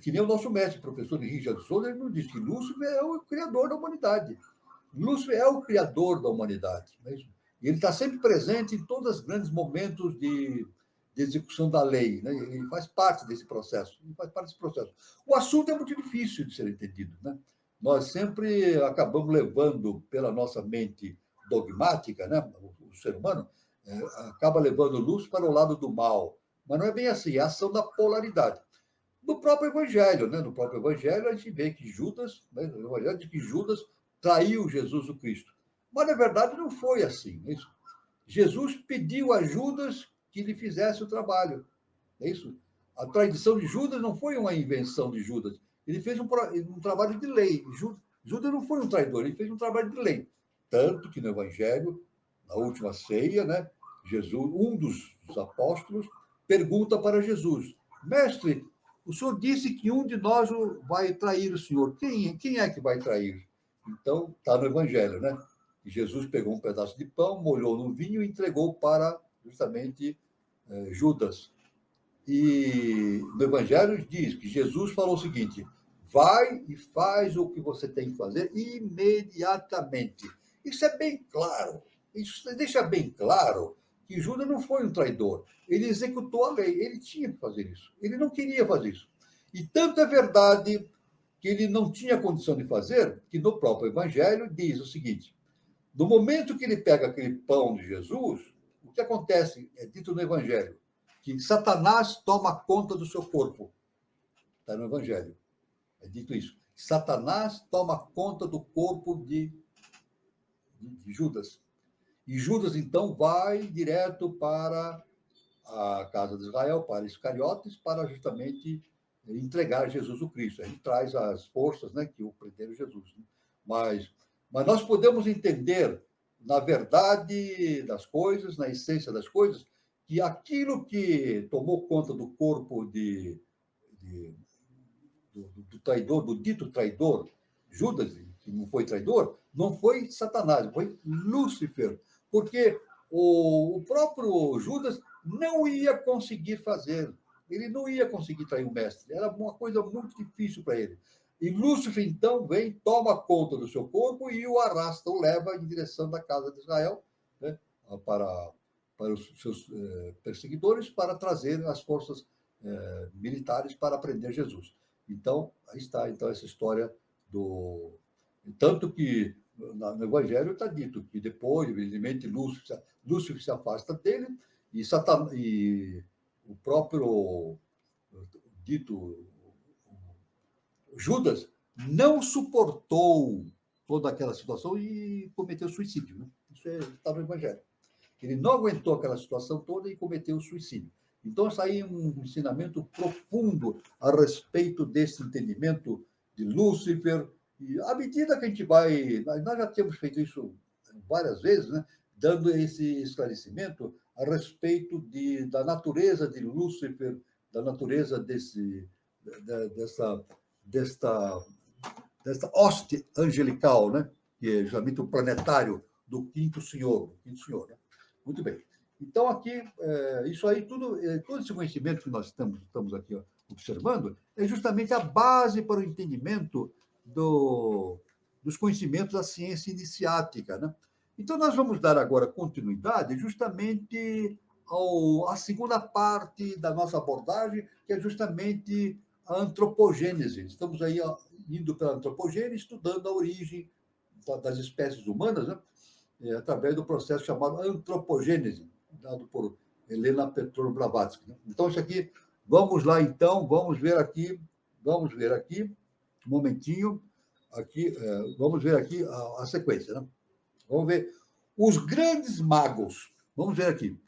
que nem o nosso mestre, professor Henrique de Souza, ele não diz que Lúcifer é o criador da humanidade. Lúcifer é o criador da humanidade. Não é isso? E ele está sempre presente em todos os grandes momentos de execução da lei. Né? Ele faz parte desse processo. O assunto é muito difícil de ser entendido. Né? Nós sempre acabamos levando, pela nossa mente dogmática, né? O ser humano acaba levando luz para o lado do mal. Mas não é bem assim, é a ação da polaridade. No próprio Evangelho, né? No próprio Evangelho, a gente vê que Judas, né? No Evangelho diz que Judas traiu Jesus o Cristo. Mas, na verdade, não foi assim. É isso? Jesus pediu a Judas que lhe fizesse o trabalho. É isso? A traição de Judas não foi uma invenção de Judas. Ele fez um trabalho de lei. Judas não foi um traidor, ele fez um trabalho de lei. Tanto que no Evangelho, na última ceia, né, Jesus, um dos apóstolos, pergunta para Jesus: Mestre, o senhor disse que um de nós vai trair o senhor. Quem é que vai trair? Então, está no Evangelho, né? Jesus pegou um pedaço de pão, molhou no vinho e entregou para justamente Judas. E no Evangelho diz que Jesus falou o seguinte: vai e faz o que você tem que fazer imediatamente. Isso é bem claro. Isso deixa bem claro que Judas não foi um traidor. Ele executou a lei. Ele tinha que fazer isso. Ele não queria fazer isso. E tanto é verdade que ele não tinha condição de fazer, que no próprio Evangelho diz o seguinte: no momento que ele pega aquele pão de Jesus, o que acontece, é dito no Evangelho, que Satanás toma conta do seu corpo. Está no Evangelho. É dito isso. Satanás toma conta do corpo de Judas. E Judas, então, vai direto para a casa de Israel, para Iscariotes, para justamente entregar Jesus o Cristo. Ele traz as forças, né, que o prenderam Jesus. Né? Mas nós podemos entender, na verdade das coisas, na essência das coisas, que aquilo que tomou conta do corpo do traidor, do dito traidor, Judas, que não foi traidor, não foi Satanás, foi Lúcifer. Porque o próprio Judas não ia conseguir fazer. Ele não ia conseguir trair o mestre. Era uma coisa muito difícil para ele. E Lúcifer, então, vem, toma conta do seu corpo e o arrasta, o leva em direção da casa de Israel, né, para os seus perseguidores, para trazer as forças militares para prender Jesus. Então, aí está então, essa história do... Tanto que no Evangelho está dito que depois, evidentemente, Lúcifer se afasta dele e o próprio dito Judas não suportou toda aquela situação e cometeu suicídio. Né? Isso está no Evangelho. Ele não aguentou aquela situação toda e cometeu suicídio. Então, isso aí é um ensinamento profundo a respeito desse entendimento de Lúcifer. E à medida que a gente vai... Nós já temos feito isso várias vezes, né? Dando esse esclarecimento a respeito da natureza de Lúcifer, da natureza desta hoste angelical, né? Que é justamente o planetário do quinto senhor. Né? Muito bem. Então, aqui, isso aí, todo esse conhecimento que nós estamos aqui observando, é justamente a base para o entendimento dos conhecimentos da ciência iniciática. Né? Então, nós vamos dar agora continuidade justamente à segunda parte da nossa abordagem, que é justamente a antropogênese. Estamos aí indo pela antropogênese, estudando a origem das espécies humanas, né? Através do processo chamado antropogênese, dado por Helena Petrovna Blavatsky. Né? Então, isso aqui, vamos lá, então, vamos ver aqui, um momentinho, aqui, vamos ver aqui a sequência. Né? Vamos ver os grandes magos, vamos ver aqui,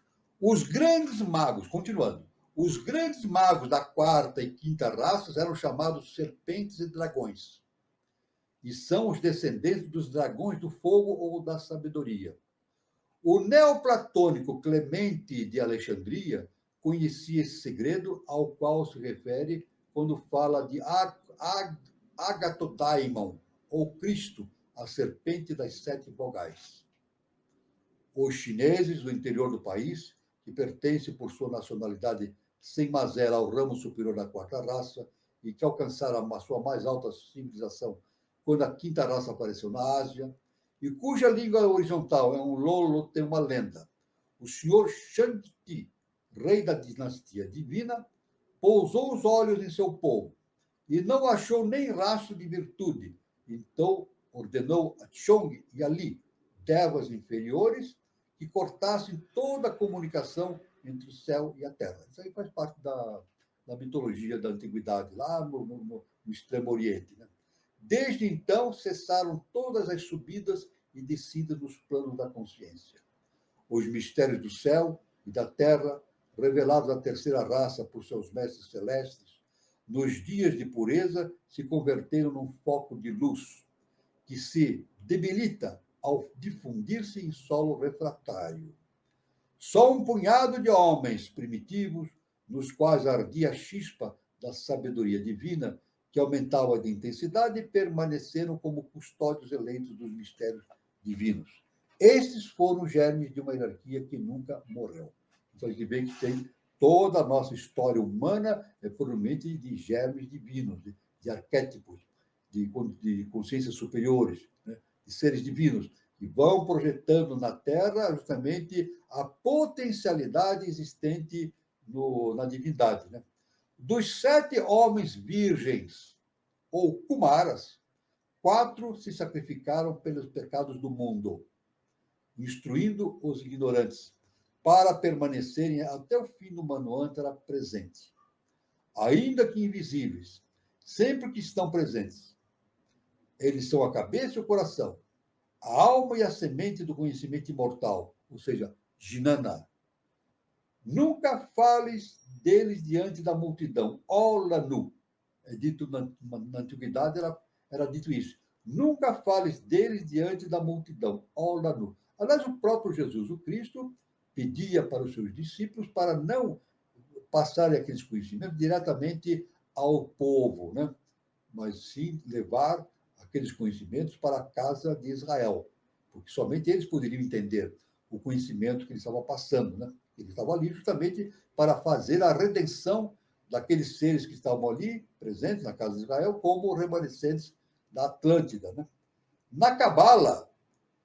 os grandes magos, continuando, os grandes magos da quarta e quinta raças eram chamados serpentes e dragões, e são os descendentes dos dragões do fogo ou da sabedoria. O neoplatônico Clemente de Alexandria conhecia esse segredo, ao qual se refere quando fala de Agatodaimon, ou Cristo, a serpente das 7 vogais. Os chineses do interior do país, que pertencem por sua nacionalidade sem mazela ao ramo superior da quarta raça e que alcançaram a sua mais alta civilização quando a quinta raça apareceu na Ásia, e cuja língua horizontal é um lolo, tem uma lenda. O senhor Shang-Ti, rei da dinastia divina, pousou os olhos em seu povo e não achou nem rastro de virtude. Então ordenou a Chong e a Li, devas inferiores, que cortassem toda a comunicação entre o céu e a terra. Isso aí faz parte da mitologia da antiguidade, lá no Extremo Oriente. Né? Desde então, cessaram todas as subidas e descidas nos planos da consciência. Os mistérios do céu e da terra, revelados à terceira raça por seus mestres celestes, nos dias de pureza, se converteram num foco de luz, que se debilita ao difundir-se em solo refratário. Só um punhado de homens primitivos, nos quais ardia a chispa da sabedoria divina, que aumentava de intensidade, permaneceram como custódios eleitos dos mistérios divinos. Estes foram os germes de uma hierarquia que nunca morreu. Então, a gente vê que tem toda a nossa história humana é provavelmente de germes divinos, de arquétipos, de consciências superiores, né? De seres divinos, que vão projetando na Terra justamente a potencialidade existente na divindade. Né? Dos 7 homens virgens, ou Kumaras, 4 se sacrificaram pelos pecados do mundo, instruindo os ignorantes, para permanecerem até o fim do Manvantara presente. Ainda que invisíveis, sempre que estão presentes, eles são a cabeça e o coração, a alma e a semente do conhecimento imortal, ou seja, Jnana. Nunca fales deles diante da multidão. Olanu. É dito na antiguidade, era dito isso. Nunca fales deles diante da multidão. Olanu. Aliás, o próprio Jesus, o Cristo, pedia para os seus discípulos para não passarem aqueles conhecimentos diretamente ao povo, né? Mas sim levar aqueles conhecimentos para a casa de Israel, porque somente eles poderiam entender. o conhecimento que ele estava passando, né? Ele estava ali justamente para fazer a redenção daqueles seres que estavam ali, presentes na casa de Israel, como remanescentes da Atlântida, né? Na Cabala,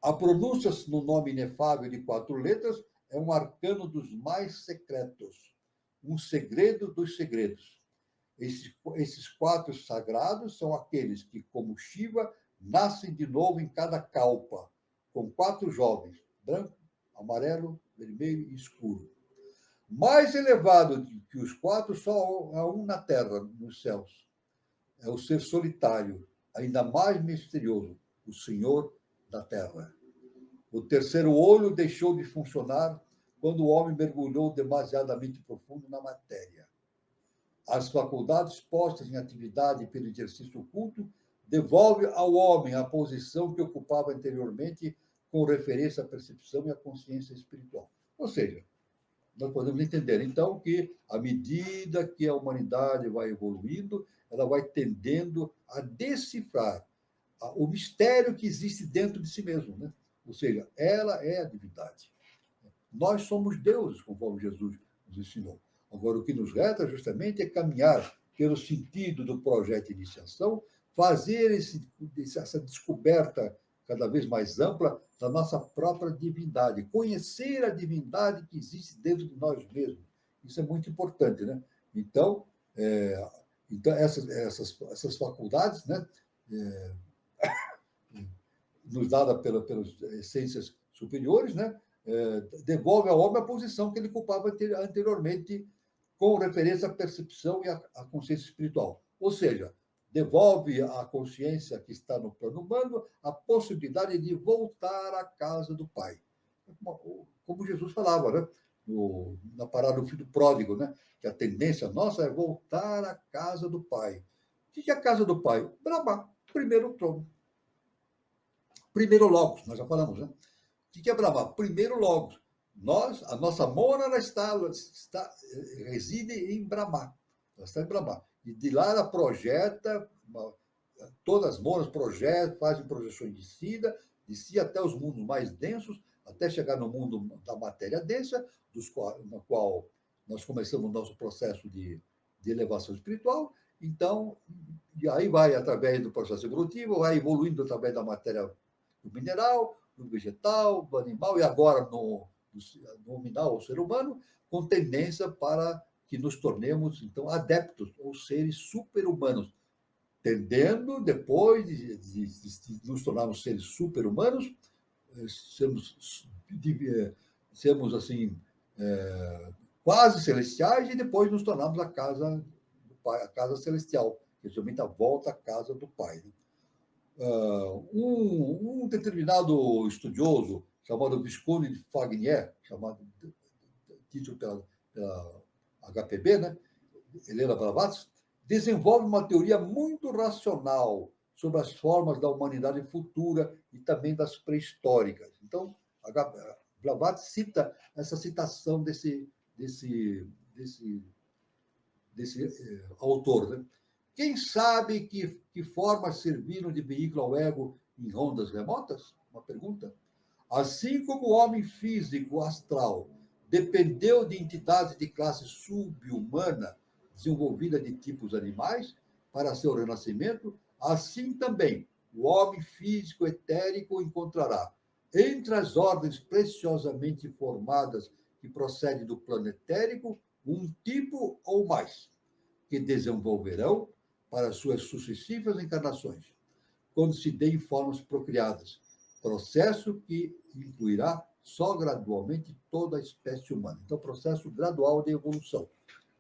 a pronúncia no nome inefável de 4 letras é um arcano dos mais secretos, um segredo dos segredos. Esses 4 sagrados são aqueles que, como Shiva, nascem de novo em cada kalpa, com 4 jovens, branco, amarelo, vermelho e escuro. Mais elevado que os 4, só há um na terra, nos céus. É o ser solitário, ainda mais misterioso, o Senhor da Terra. O terceiro olho deixou de funcionar quando o homem mergulhou demasiadamente profundo na matéria. As faculdades postas em atividade pelo exercício oculto devolvem ao homem a posição que ocupava anteriormente com referência à percepção e à consciência espiritual. Ou seja, nós podemos entender, então, que à medida que a humanidade vai evoluindo, ela vai tendendo a decifrar o mistério que existe dentro de si mesmo, né? Ou seja, ela é a divindade. Nós somos deuses, conforme Jesus nos ensinou. Agora, o que nos resta justamente é caminhar pelo sentido do projeto de iniciação, fazer essa descoberta cada vez mais ampla da nossa própria divindade, conhecer a divindade que existe dentro de nós mesmos. Isso é muito importante, né? Então, essas faculdades, né, nos dada pelas essências superiores, né, devolve ao homem a posição que ele ocupava anteriormente com referência à percepção e à consciência espiritual. Ou seja, devolve à consciência que está no plano humano a possibilidade de voltar à casa do Pai. Como Jesus falava, né, na parada do filho pródigo, né, que a tendência nossa é voltar à casa do Pai. O que é a casa do Pai? Brahma, primeiro trono. Primeiro logos, nós já falamos, né? O que é Brahma? Primeiro logos. A nossa mônada reside em Brahma. Ela está em Brahma. E de lá ela projeta, todas as mônadas projetam, fazem projeções de si até os mundos mais densos, até chegar no mundo da matéria densa, no qual nós começamos o nosso processo de elevação espiritual. Então, e aí vai através do processo evolutivo, vai evoluindo através da matéria do mineral, do vegetal, do animal, e agora no nominal, o ser humano, com tendência para que nos tornemos, então, adeptos, ou seres super-humanos, tendendo, depois de nos tornarmos seres super-humanos, sermos assim, quase celestiais, e depois nos tornarmos a casa do Pai, a casa celestial, que realmente a volta à casa do Pai, né? Um determinado estudioso chamado Visconde de Fagnier, chamado título pela HPB, né, Helena Blavatsky, desenvolve uma teoria muito racional sobre as formas da humanidade futura e também das pré-históricas. Então, a Blavatsky cita essa citação desse autor, né? Quem sabe que formas serviram de veículo ao ego em rondas remotas? Uma pergunta. Assim como o homem físico astral dependeu de entidades de classe subhumana desenvolvida de tipos animais para seu renascimento, assim também o homem físico etérico encontrará, entre as ordens preciosamente formadas que procedem do plano etérico, um tipo ou mais, que desenvolverão para suas sucessivas encarnações, quando se deem formas procriadas, processo que incluirá só gradualmente toda a espécie humana. Então, processo gradual de evolução.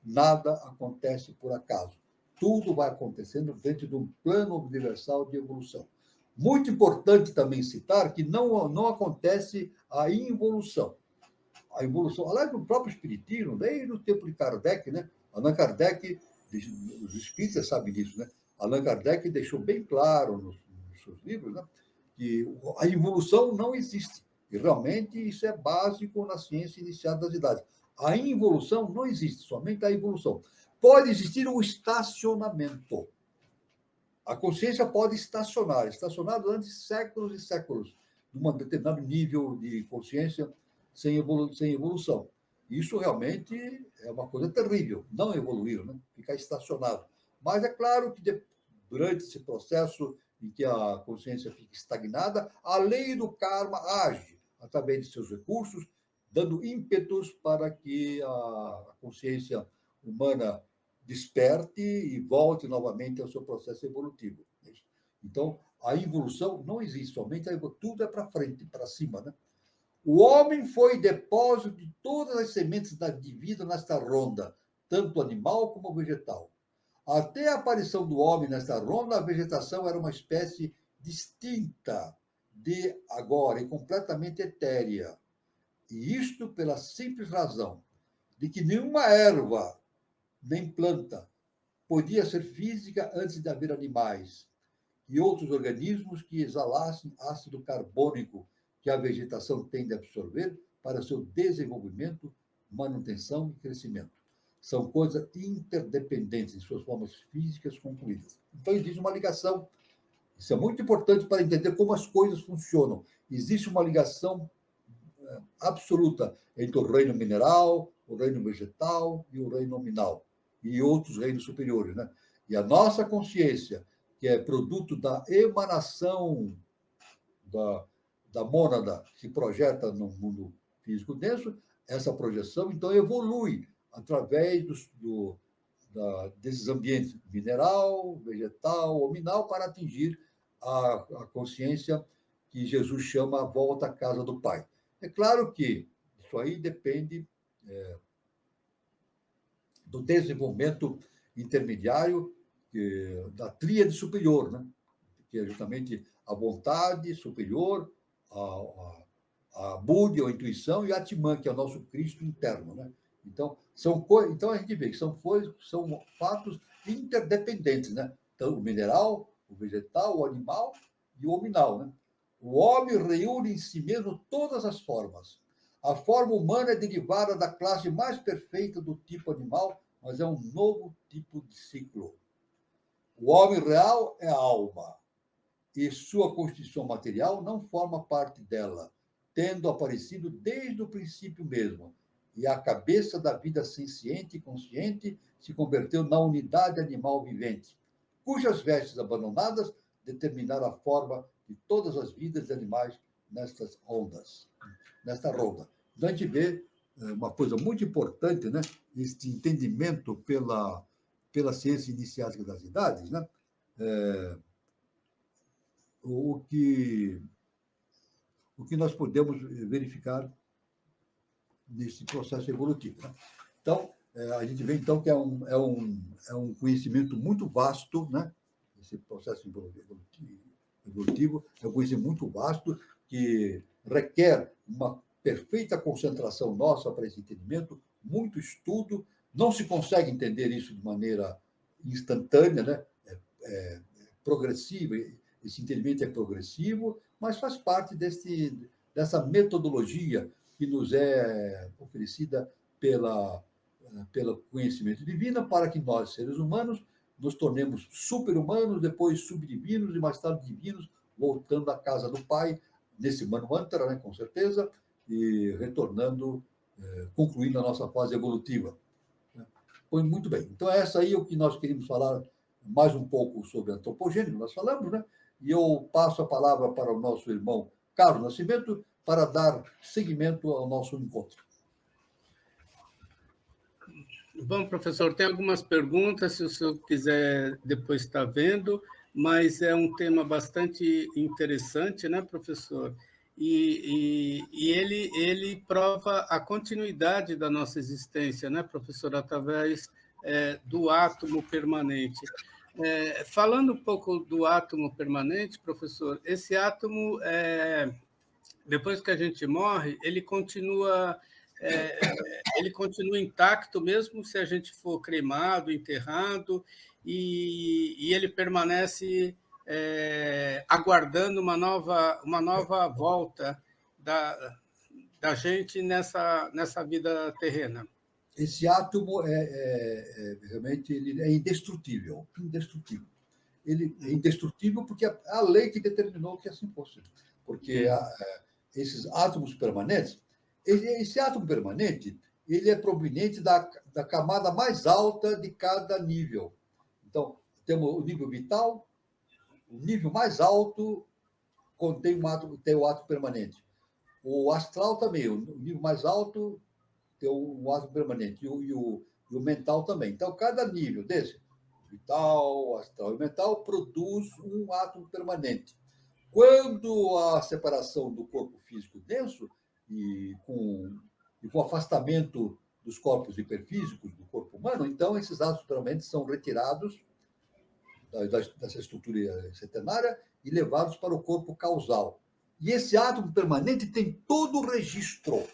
Nada acontece por acaso. Tudo vai acontecendo dentro de um plano universal de evolução. Muito importante também citar que não acontece a involução. A evolução, aliás, no próprio Espiritismo, desde o tempo de Kardec, né? Allan Kardec, os espíritas sabem disso, né? Allan Kardec deixou bem claro nos seus livros, né, que a evolução não existe. E realmente isso é básico na ciência iniciada das idades. A involução não existe, somente a evolução. Pode existir um estacionamento. A consciência pode estacionar durante séculos e séculos, num determinado nível de consciência, sem evolução. Isso realmente é uma coisa terrível, não evoluir, né? Ficar estacionado. Mas é claro que durante esse processo em que a consciência fica estagnada, a lei do karma age através de seus recursos, dando ímpetos para que a consciência humana desperte e volte novamente ao seu processo evolutivo. Então, a evolução não existe, somente tudo é para frente, para cima, né? O homem foi depósito de todas as sementes de vida nesta ronda, tanto animal como vegetal. Até a aparição do homem nesta ronda, a vegetação era uma espécie distinta de agora e completamente etérea. E isto pela simples razão de que nenhuma erva nem planta podia ser física antes de haver animais e outros organismos que exalassem ácido carbônico que a vegetação tem de absorver para seu desenvolvimento, manutenção e crescimento. São coisas interdependentes em suas formas físicas concluídas. Então, existe uma ligação. Isso é muito importante para entender como as coisas funcionam. Existe uma ligação absoluta entre o reino mineral, o reino vegetal e o reino nominal, e outros reinos superiores, né? E a nossa consciência, que é produto da emanação da mônada que projeta no mundo físico denso, essa projeção, então, evolui através desses ambientes mineral, vegetal, nominal, para atingir a consciência que Jesus chama a volta à casa do Pai. É claro que isso aí depende do desenvolvimento intermediário da tríade superior, né? Que é justamente a vontade superior, a Búddia, a intuição, e a Atman, que é o nosso Cristo interno, né? Então, então a gente vê que são fatos interdependentes, né? Então, o mineral, o vegetal, o animal e o hominal, né? O homem reúne em si mesmo todas as formas. A forma humana é derivada da classe mais perfeita do tipo animal, mas é um novo tipo de ciclo. O homem real é a alma, e sua constituição material não forma parte dela, tendo aparecido desde o princípio mesmo. E a cabeça da vida senciente e consciente se converteu na unidade animal vivente, cujas vestes abandonadas determinaram a forma de todas as vidas de animais nesta ronda. Então, a gente vê uma coisa muito importante, né? Este entendimento pela ciência iniciática das idades, né? O que nós podemos verificar nesse processo evolutivo, né? Então, a gente vê, então, que é um conhecimento muito vasto, né? Esse processo evolutivo é um conhecimento muito vasto que requer uma perfeita concentração nossa para esse entendimento, muito estudo. Não se consegue entender isso de maneira instantânea, né? Progressiva. Esse entendimento é progressivo, mas faz parte dessa metodologia que nos é oferecida pelo conhecimento divino, para que nós, seres humanos, nos tornemos super-humanos, depois subdivinos e mais tarde divinos, voltando à casa do Pai, nesse Manvantara, né, com certeza, e retornando, concluindo a nossa fase evolutiva. Foi muito bem. Então, essa aí é o que nós queríamos falar mais um pouco sobre antropogênico, nós falamos, né? E eu passo a palavra para o nosso irmão Carlos Nascimento para dar seguimento ao nosso encontro. Bom, professor, tem algumas perguntas, se o senhor quiser depois estar vendo, mas é um tema bastante interessante, né, professor? E ele prova a continuidade da nossa existência, né, professor, através do átomo permanente. Falando um pouco do átomo permanente, professor, esse átomo, depois que a gente morre, ele continua intacto, mesmo se a gente for cremado, enterrado, e ele permanece aguardando uma nova volta da gente nessa vida terrena. Esse átomo realmente ele é indestrutível. Ele é indestrutível porque a lei que determinou que assim fosse. Porque esses átomos permanentes, esse átomo permanente, ele é proveniente da camada mais alta de cada nível. Então, temos o nível vital, o nível mais alto contém tem o átomo permanente. O astral também, o nível mais alto tem o átomo permanente, e o mental também. Então, cada nível desse, vital, astral e mental, produz um átomo permanente. Quando a separação do corpo físico denso e com afastamento dos corpos hiperfísicos do corpo humano, então esses átomos permanentes são retirados dessa estrutura setenária e levados para o corpo causal. E esse átomo permanente tem todo o registro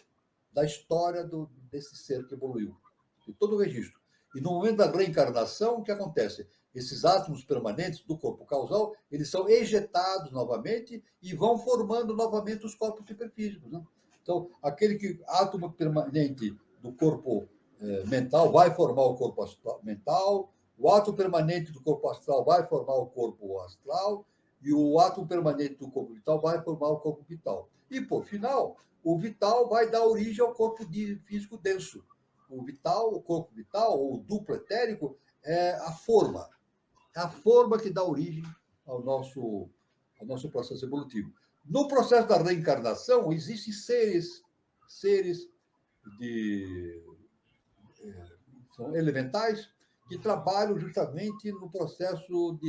da história desse ser que evoluiu. Tem todo o registro. E no momento da reencarnação, o que acontece? Esses átomos permanentes do corpo causal, eles são ejetados novamente e vão formando novamente os corpos hiperfísicos. Né? Então, aquele átomo permanente do corpo mental vai formar o corpo mental, o átomo permanente do corpo astral vai formar o corpo astral, e o átomo permanente do corpo vital vai formar o corpo vital. E, por final, o vital vai dar origem ao corpo físico denso. O corpo vital, ou duplo etérico, é a forma. É a forma que dá origem ao nosso processo evolutivo. No processo da reencarnação, existem seres são elementais que trabalham justamente no processo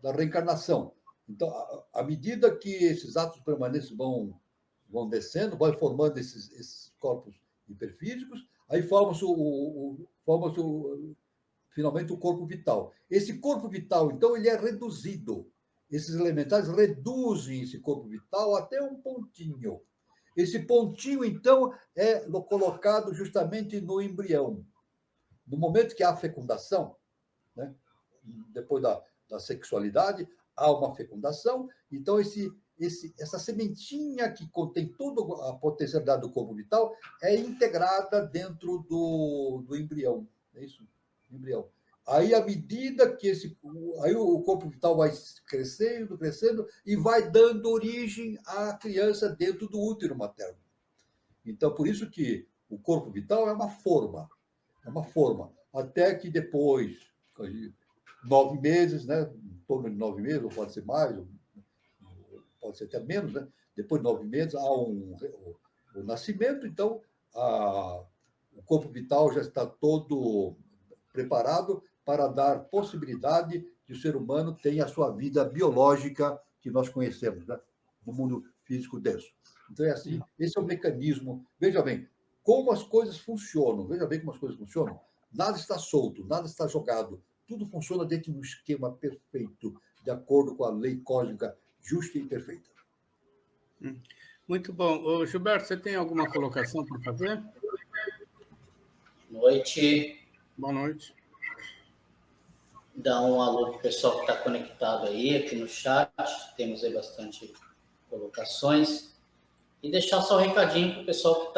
da reencarnação. Então, à medida que esses átomos permanentes vão descendo, vai formando esses corpos hiperfísicos, aí forma-se finalmente o corpo vital. Esse corpo vital, então, ele é reduzido. Esses elementais reduzem esse corpo vital até um pontinho. Esse pontinho, então, é colocado justamente no embrião. No momento que há fecundação, né, depois da sexualidade, há uma fecundação, então essa sementinha que contém toda a potencialidade do corpo vital é integrada dentro do embrião. É isso? Embrião. Aí, à medida que aí o corpo vital vai crescendo, crescendo, e vai dando origem à criança dentro do útero materno. Então, por isso que o corpo vital é uma forma, até que depois, 9 meses, né, em torno de 9 meses, ou pode ser mais, pode ser até menos, né? Depois de 9 meses, há o nascimento, então o corpo vital já está todo preparado para dar possibilidade que o ser humano tenha a sua vida biológica que nós conhecemos, né? No mundo físico denso. Então, é assim, esse é o mecanismo. Veja bem, como as coisas funcionam. Veja bem como as coisas funcionam. Nada está solto, nada está jogado. Tudo funciona dentro de um esquema perfeito, de acordo com a lei cósmica justa e perfeita. Muito bom. Ô, Gilberto, você tem alguma colocação para fazer? Noite. Boa noite. Dá um alô para o pessoal que está conectado aí, aqui no chat. Temos aí bastante colocações. E deixar só um recadinho para o pessoal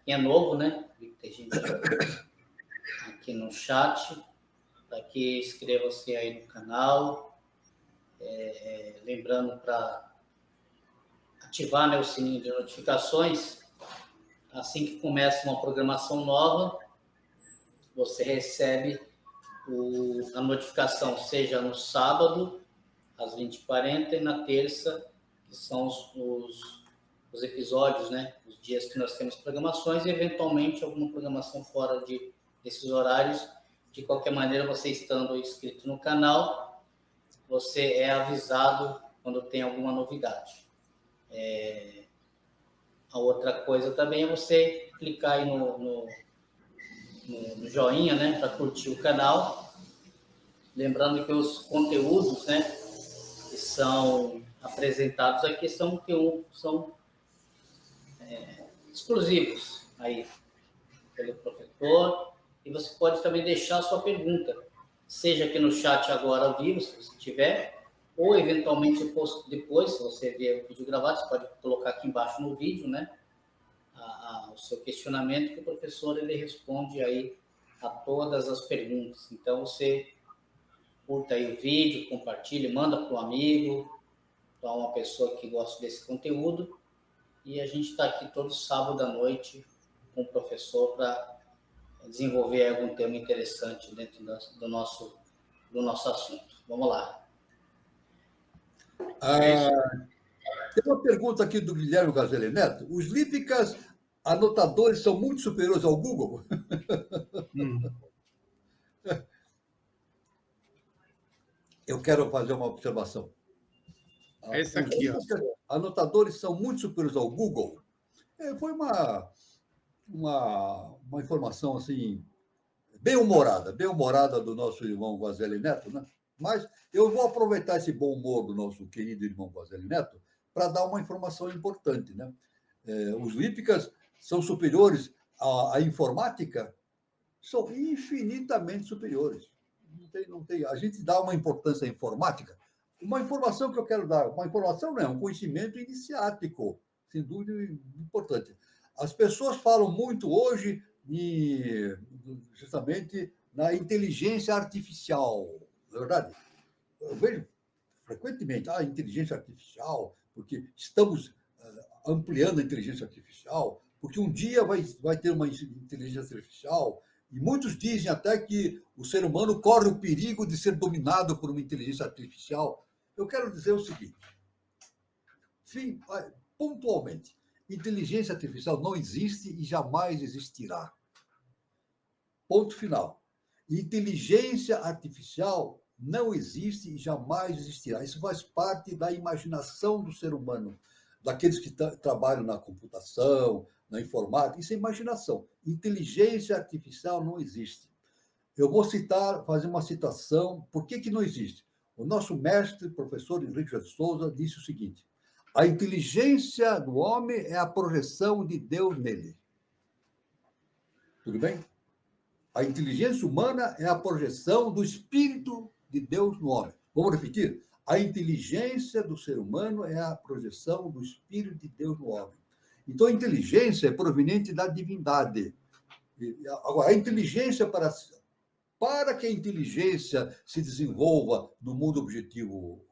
que é novo, né? Tem gente aqui no chat. Aqui, inscreva-se aí no canal. Lembrando para ativar, né, o sininho de notificações. Assim que começa uma programação nova, você recebe a notificação, seja no sábado, às 20h40, e na terça, que são os episódios, né? Os dias que nós temos programações e, eventualmente, alguma programação fora desses horários. De qualquer maneira, você estando inscrito no canal, você é avisado quando tem alguma novidade. A outra coisa também é você clicar aí no joinha, né, para curtir o canal. Lembrando que os conteúdos, né, que são apresentados aqui são exclusivos aí pelo professor, e você pode também deixar a sua pergunta, seja aqui no chat agora ao vivo, se você tiver, ou eventualmente depois, se você ver o vídeo gravado, você pode colocar aqui embaixo no vídeo, né, o seu questionamento, que o professor ele responde aí a todas as perguntas. Então, você curta aí o vídeo, compartilhe, manda para um amigo, para uma pessoa que gosta desse conteúdo, e a gente está aqui todo sábado à noite com o professor para desenvolver algum tema interessante dentro do nosso assunto. Vamos lá. Tem uma pergunta aqui do Guilherme Gazelli Neto. Os lípicas anotadores são muito superiores ao Google? Eu quero fazer uma observação. Esse aqui, ó. Anotadores são muito superiores ao Google. Foi uma informação assim bem humorada do nosso irmão Guazelli Neto, né? Mas eu vou aproveitar esse bom humor do nosso querido irmão Guazelli Neto para dar uma informação importante, né? Os lípicas são superiores à informática, são infinitamente superiores. Não tem. A gente dá uma importância à informática. Uma informação que eu quero dar, uma informação não é um conhecimento iniciático, sem dúvida importante. As pessoas falam muito hoje justamente na inteligência artificial, não é verdade? Eu vejo frequentemente a inteligência artificial, porque estamos ampliando a inteligência artificial, porque um dia vai ter uma inteligência artificial, e muitos dizem até que o ser humano corre o perigo de ser dominado por uma inteligência artificial. Eu quero dizer o seguinte, pontualmente, inteligência artificial não existe e jamais existirá. Ponto final. Inteligência artificial não existe e jamais existirá. Isso faz parte da imaginação do ser humano, daqueles que trabalham na computação, na informática. Isso é imaginação. Inteligência artificial não existe. Eu vou fazer uma citação. Por que não existe? O nosso mestre, professor Henrique de Souza, disse o seguinte: a inteligência do homem é a projeção de Deus nele. Tudo bem? A inteligência humana é a projeção do Espírito de Deus no homem. Vamos repetir? A inteligência do ser humano é a projeção do Espírito de Deus no homem. Então, a inteligência é proveniente da divindade. Agora, a inteligência, para que a inteligência se desenvolva no mundo objetivo,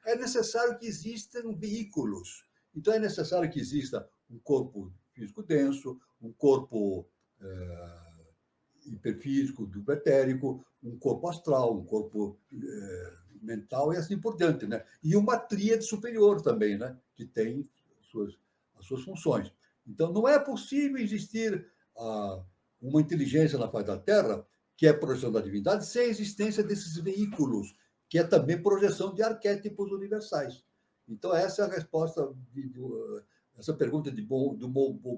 é necessário que existam veículos. Então, é necessário que exista um corpo físico denso, um corpo hiperfísico, etérico, um corpo astral, um corpo mental e assim por diante, né? E uma tríade superior também, né? Que tem as suas funções. Então, não é possível existir uma inteligência na face da Terra, que é a projeção da divindade, sem a existência desses veículos, que é também projeção de arquétipos universais. Então, essa é a resposta essa pergunta do bom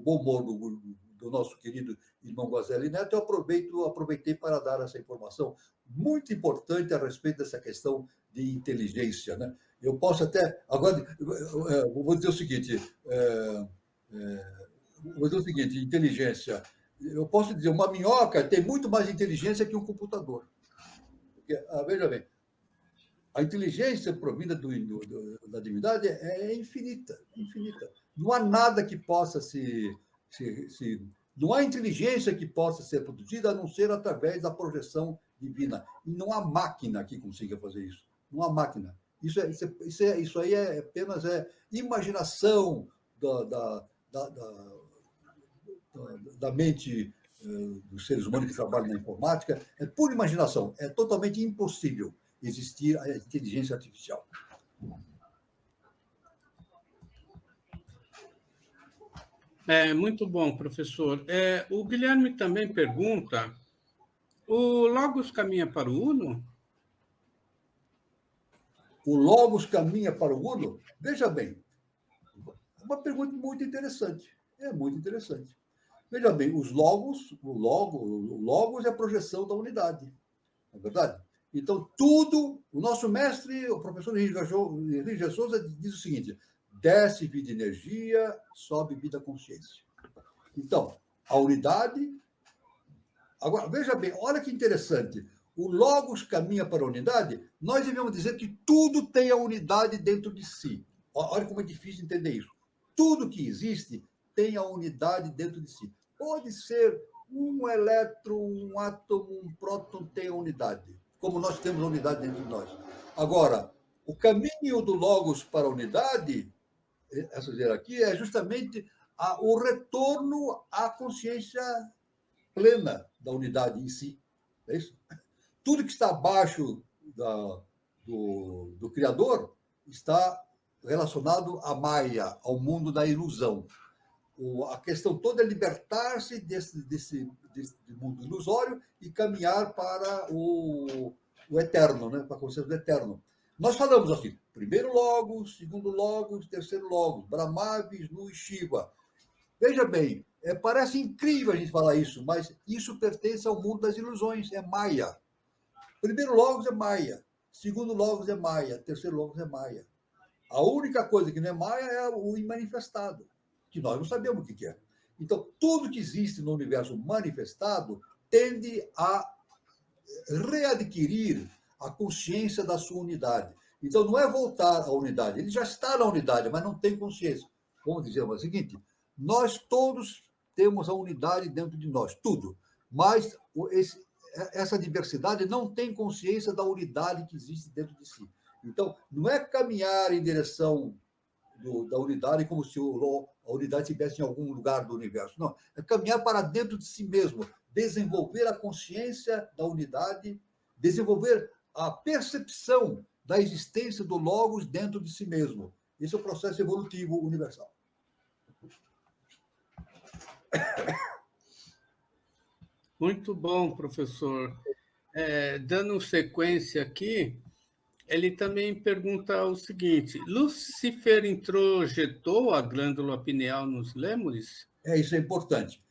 humor do nosso querido irmão Guazelli Neto. Eu aproveitei para dar essa informação muito importante a respeito dessa questão de inteligência, né? Eu posso até... Agora, vou dizer o seguinte, inteligência. Eu posso dizer, uma minhoca tem muito mais inteligência que um computador. Porque, veja bem, a inteligência provida da divindade é infinita, infinita. Não há nada que possa não há inteligência que possa ser produzida a não ser através da projeção divina. E não há máquina que consiga fazer isso. Não há máquina. Isso aí é apenas imaginação da mente dos seres humanos que trabalham na informática. É pura imaginação. É totalmente impossível existir a inteligência artificial. Muito bom, professor. O Guilherme também pergunta, o Logos caminha para o Uno? O Logos caminha para o Uno? Veja bem, uma pergunta muito interessante. É muito interessante. Veja bem, o Logos é a projeção da unidade, não é verdade? Então, tudo, o nosso mestre, o professor Henrique de Souza, diz o seguinte: desce vida e energia, sobe vida consciência. Então, a unidade... Agora, veja bem, olha que interessante. O Logos caminha para a unidade, nós devemos dizer que tudo tem a unidade dentro de si. Olha como é difícil entender isso. Tudo que existe tem a unidade dentro de si. Pode ser um elétron, um átomo, um próton tem a unidade, como nós temos a unidade dentro de nós. Agora, o caminho do Logos para a unidade essa hierarquia é justamente o retorno à consciência plena da unidade em si. É isso? Tudo que está abaixo do Criador está relacionado à Maya, ao mundo da ilusão. A questão toda é libertar-se desse mundo ilusório e caminhar para o eterno, né? Para a consciência do eterno. Nós falamos assim, primeiro logos, segundo logos, terceiro logos, Brahma, Vishnu e Shiva. Veja bem, parece incrível a gente falar isso, mas isso pertence ao mundo das ilusões, é Maya. Primeiro logos é Maya, segundo logos é Maya, terceiro logos é Maya. A única coisa que não é Maya é o imanifestado, que nós não sabemos o que é. Então, tudo que existe no universo manifestado tende a readquirir a consciência da sua unidade. Então, não é voltar à unidade, ele já está na unidade, mas não tem consciência. Vamos dizer o seguinte: nós todos temos a unidade dentro de nós, tudo, mas essa diversidade não tem consciência da unidade que existe dentro de si. Então, não é caminhar em direção da unidade como se a unidade estivesse em algum lugar do universo. Não, é caminhar para dentro de si mesmo, desenvolver a consciência da unidade, desenvolver a percepção da existência do Logos dentro de si mesmo. Esse é o processo evolutivo universal. Muito bom, professor. Dando sequência aqui, ele também pergunta o seguinte: Lúcifer introjetou a glândula pineal nos lêmures? Isso é importante.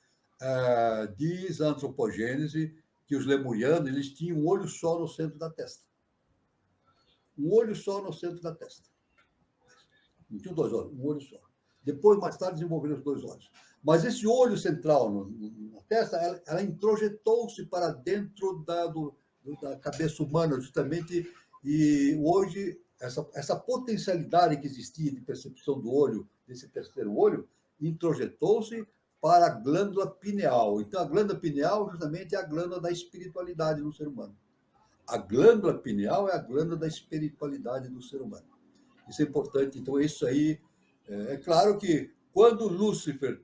Diz a antropogênese que os lemurianos eles tinham um olho só no centro da testa. Um olho só no centro da testa. Não tinham dois olhos, um olho só. Depois, mais tarde, desenvolveram os dois olhos. Mas esse olho central na testa, ela introjetou-se para dentro da cabeça humana, justamente, e hoje essa potencialidade que existia de percepção do olho, desse terceiro olho, introjetou-se para a glândula pineal. Então, a glândula pineal, justamente, é a glândula da espiritualidade no ser humano. A glândula pineal é a glândula da espiritualidade do ser humano. Isso é importante. Então, isso aí, é claro que quando Lúcifer,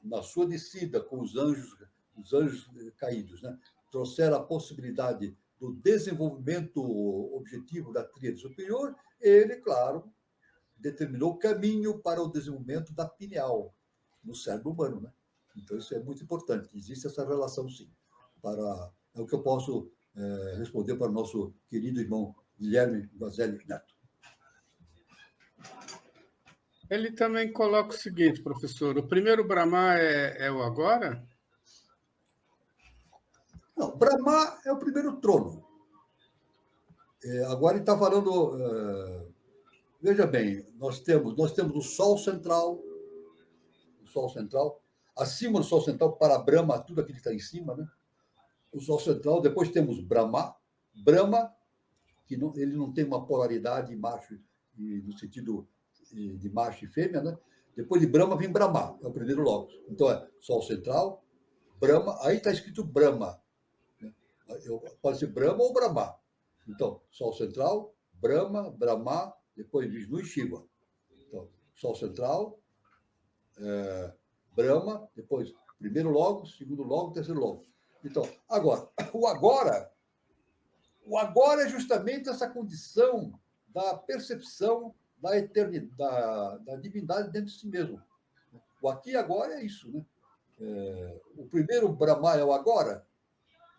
na sua descida com os anjos caídos, né, trouxeram a possibilidade do desenvolvimento objetivo da tríade superior, ele, claro, determinou o caminho para o desenvolvimento da pineal no cérebro humano, né? Então, isso é muito importante. Existe essa relação, sim. É o que eu posso responder para o nosso querido irmão Guilherme Vazelli Neto. Ele também coloca o seguinte, professor: o primeiro Brahma é o agora? Não, Brahma é o primeiro trono. Agora ele está falando. Veja bem, nós temos o Sol central, acima do Sol central, para Brahma, tudo aquilo que está em cima, né? O Sol central, depois temos Brahma, que ele não tem uma polaridade macho, no sentido de macho e fêmea, né? Depois de Brahma vem Brahma, é o primeiro logos. Então é Sol central, Brahma, aí está escrito Brahma. Né? Pode ser Brahma ou Brahma. Então, Sol central, Brahma, depois Vishnu e Shiva. Então, Sol central, Brahma, depois primeiro logos, segundo logos, terceiro logos. Então, o agora é justamente essa condição da percepção da eternidade, da divindade dentro de si mesmo. O aqui e agora é isso, né? O primeiro Brahma é o agora.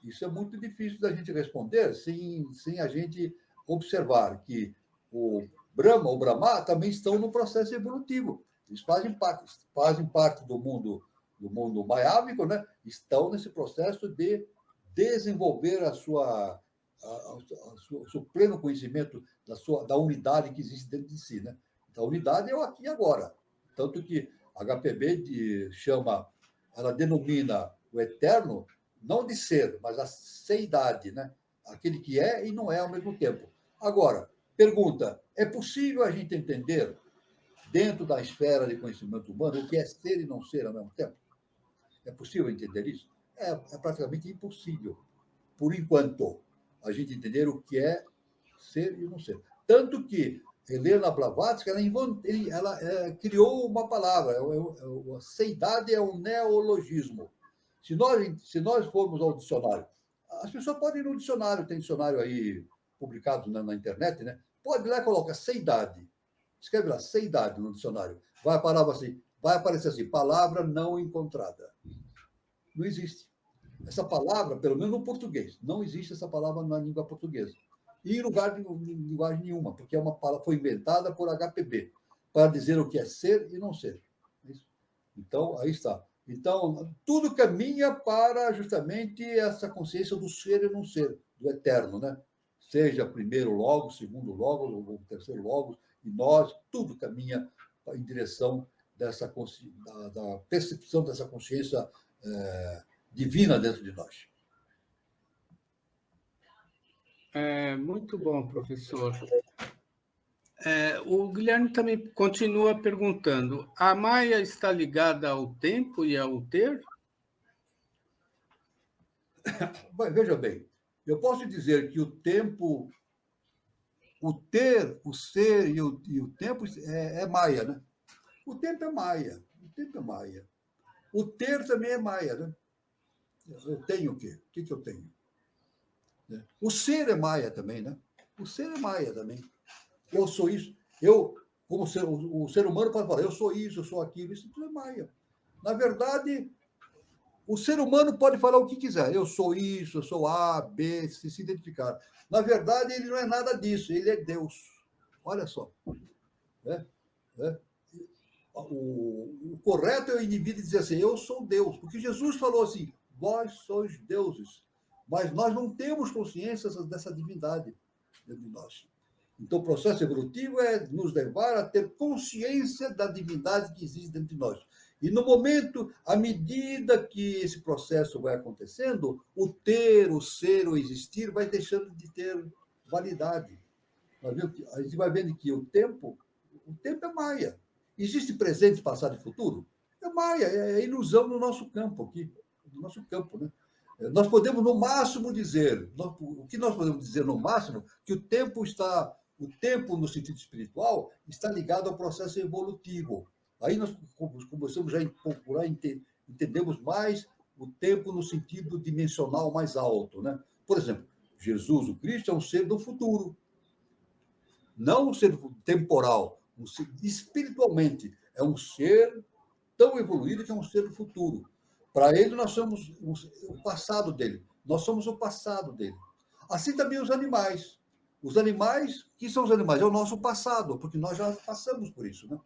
Isso é muito difícil da gente responder sem a gente observar que o Brahma, o Brahma, também estão no processo evolutivo. Eles fazem parte do mundo maiávico, né? Estão nesse processo de desenvolver o seu pleno conhecimento da unidade que existe dentro de si, né? Então, a unidade é o aqui e agora. Tanto que a HPB ela denomina o eterno não de ser, mas a seidade, né? Aquele que é e não é ao mesmo tempo. Agora, pergunta: é possível a gente entender, dentro da esfera de conhecimento humano, o que é ser e não ser ao mesmo tempo? É possível entender isso? É praticamente impossível, por enquanto, a gente entender o que é ser e não ser. Tanto que Helena Blavatsky, ela criou uma palavra, a seidade é um neologismo. Se nós formos ao dicionário, as pessoas podem ir no dicionário, tem dicionário aí publicado na internet, né? Pode ir lá e coloca seidade. Escreve lá, seidade no dicionário. Vai aparecer assim, palavra não encontrada. Não existe. Essa palavra, pelo menos no português, não existe essa palavra na língua portuguesa. E em lugar de linguagem nenhuma, porque é uma palavra foi inventada por HPB, para dizer o que é ser e não ser. Então, aí está. Então, tudo caminha para justamente essa consciência do ser e não ser, do eterno, né? Seja primeiro logos, segundo logos, ou terceiro logos, e nós, tudo caminha em direção da percepção dessa consciência divina dentro de nós. Muito bom, professor. O Guilherme também continua perguntando: a Maia está ligada ao tempo e ao ter? Veja bem, eu posso dizer que o tempo, o ter, o ser e o tempo é Maia, né? O tempo é Maia. O tempo é Maia. O ter também é Maia, né? Eu tenho o quê? O que eu tenho? O ser é Maia também, né? O ser é Maia também. Eu sou isso. Como o ser humano pode falar, eu sou isso, eu sou aquilo. Isso tudo é Maia. Na verdade, o ser humano pode falar o que quiser. Eu sou isso, eu sou A, B, se identificar. Na verdade, ele não é nada disso. Ele é Deus. Olha só. O correto é o indivíduo dizer assim, eu sou Deus. Porque Jesus falou assim, vós sois deuses. Mas nós não temos consciência dessa divindade dentro de nós. Então, o processo evolutivo é nos levar a ter consciência da divindade que existe dentro de nós. E no momento, à medida que esse processo vai acontecendo, o ter, o ser, o existir vai deixando de ter validade. A gente vai vendo que o tempo é Maia. Existe presente, passado e futuro? É Maia, é ilusão no nosso campo aqui, no nosso campo, né? Nós podemos, no máximo, dizer, o que nós podemos dizer, no máximo, que o tempo, no sentido espiritual, está ligado ao processo evolutivo. Aí nós começamos já a procurar entendemos mais o tempo no sentido dimensional mais alto, né? Por exemplo, Jesus, o Cristo, é um ser do futuro. Não um ser temporal, espiritualmente. É um ser tão evoluído que é um ser do futuro. Para ele, nós somos o passado dele. Nós somos o passado dele. Assim também os animais. Os animais, que são os animais? É o nosso passado, porque nós já passamos por isso, né?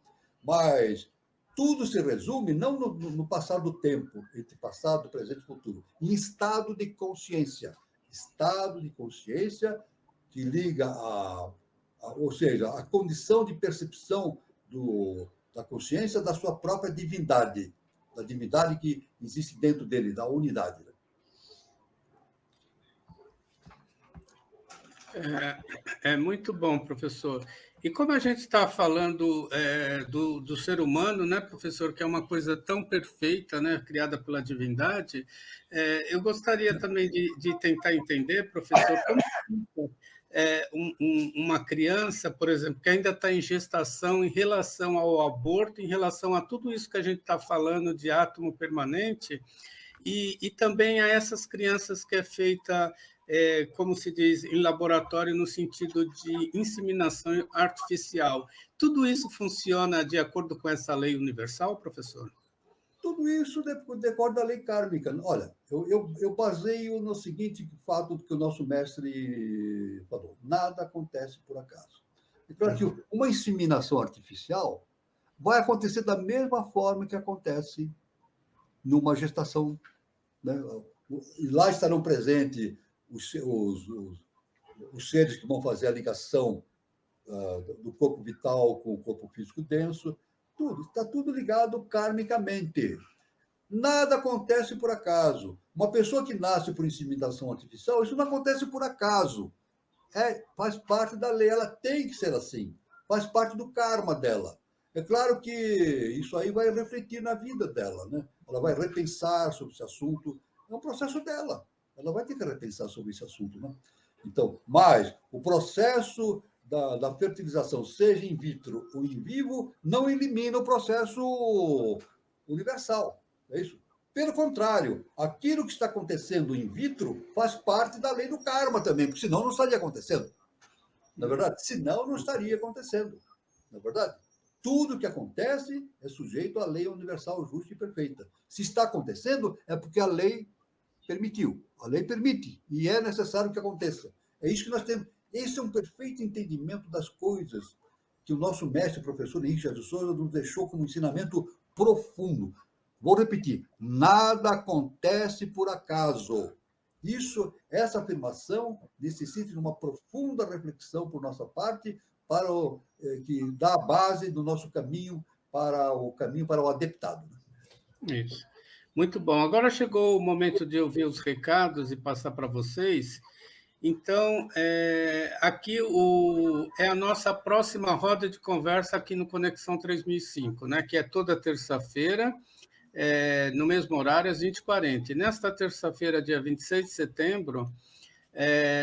Mas tudo se resume não no passar do tempo, entre passado, presente e futuro, em estado de consciência. Estado de consciência que liga ou seja, a condição de percepção da consciência da sua própria divindade, da divindade que existe dentro dele, da unidade. É muito bom, professor. E como a gente está falando do ser humano, né, professor, que é uma coisa tão perfeita, né, criada pela divindade, eu gostaria também de tentar entender, professor, como uma criança, por exemplo, que ainda está em gestação, em relação ao aborto, em relação a tudo isso que a gente está falando de átomo permanente, e também a essas crianças que é feita, como se diz, em laboratório, no sentido de inseminação artificial. Tudo isso funciona de acordo com essa lei universal, professor? Tudo isso decorre da lei kármica. Olha, eu baseio no seguinte fato que o nosso mestre falou: nada acontece por acaso. É claro que uma inseminação artificial vai acontecer da mesma forma que acontece numa gestação, né? E lá estarão presentes os seres que vão fazer a ligação do corpo vital com o corpo físico denso. Está tudo ligado karmicamente. Nada acontece por acaso. Uma pessoa que nasce por inseminação artificial, isso não acontece por acaso. Faz parte da lei, ela tem que ser assim. Faz parte do karma dela. É claro que isso aí vai refletir na vida dela, né? Ela vai repensar sobre esse assunto. É um processo dela. Ela vai ter que repensar sobre esse assunto, né? Então, mas o processo da fertilização, seja in vitro ou in vivo, não elimina o processo universal. É isso. Pelo contrário, aquilo que está acontecendo in vitro faz parte da lei do karma também, porque senão não estaria acontecendo. Na verdade, senão não estaria acontecendo. Na verdade, tudo que acontece é sujeito à lei universal, justa e perfeita. Se está acontecendo, é porque a lei permitiu. A lei permite, e é necessário que aconteça. É isso que nós temos. Esse é um perfeito entendimento das coisas que o nosso mestre, o professor Henrique Jesus Souza, nos deixou como ensinamento profundo. Vou repetir: nada acontece por acaso. Essa afirmação necessita de uma profunda reflexão por nossa parte, que dá a base do nosso caminho para o adeptado. Isso. Muito bom. Agora chegou o momento de ouvir os recados e passar para vocês. Então, aqui é a nossa próxima roda de conversa aqui no Conexão 3005, né? Que é toda terça-feira, no mesmo horário, às 20h40. E nesta terça-feira, dia 26 de setembro,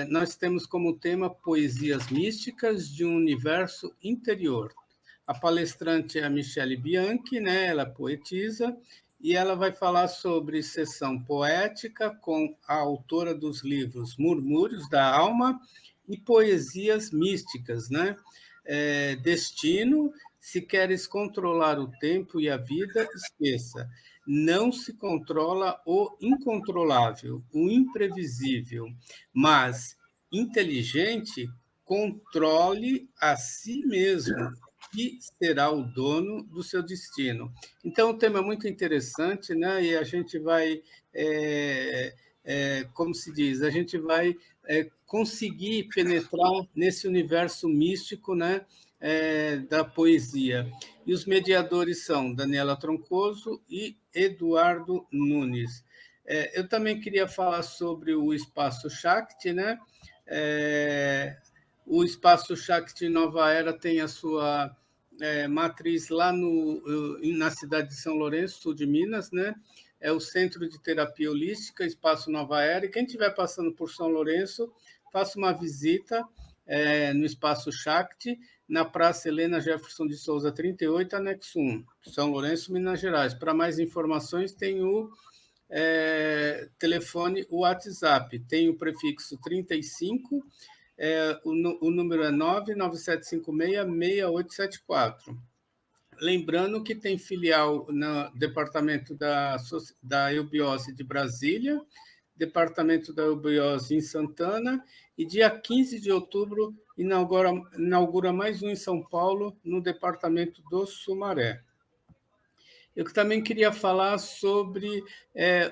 nós temos como tema Poesias Místicas de um Universo Interior. A palestrante é a Michele Bianchi, né? Ela é poetisa, e ela vai falar sobre sessão poética com a autora dos livros Murmúrios da Alma e Poesias Místicas, né? Destino, se queres controlar o tempo e a vida, esqueça. Não se controla o incontrolável, o imprevisível, mas inteligente, controle a si mesmo e será o dono do seu destino. Então, o tema é muito interessante, né? E a gente vai, como se diz, a gente vai conseguir penetrar nesse universo místico, né? Da poesia. E os mediadores são Daniela Troncoso e Eduardo Nunes. Eu também queria falar sobre o Espaço Shakti, né? O Espaço Shakti Nova Era tem a sua matriz lá na cidade de São Lourenço, sul de Minas, né? É o Centro de Terapia Holística, Espaço Nova Era. E quem estiver passando por São Lourenço, faça uma visita no Espaço Shakti, na Praça Helena Jefferson de Souza, 38, anexo 1, São Lourenço, Minas Gerais. Para mais informações, tem o telefone, o WhatsApp, tem o prefixo 35, o número é 99756-6874. Lembrando que tem filial no departamento da Eubiose de Brasília, departamento da Eubiose em Santana, e dia 15 de outubro inaugura mais um em São Paulo, no departamento do Sumaré. Eu também queria falar sobre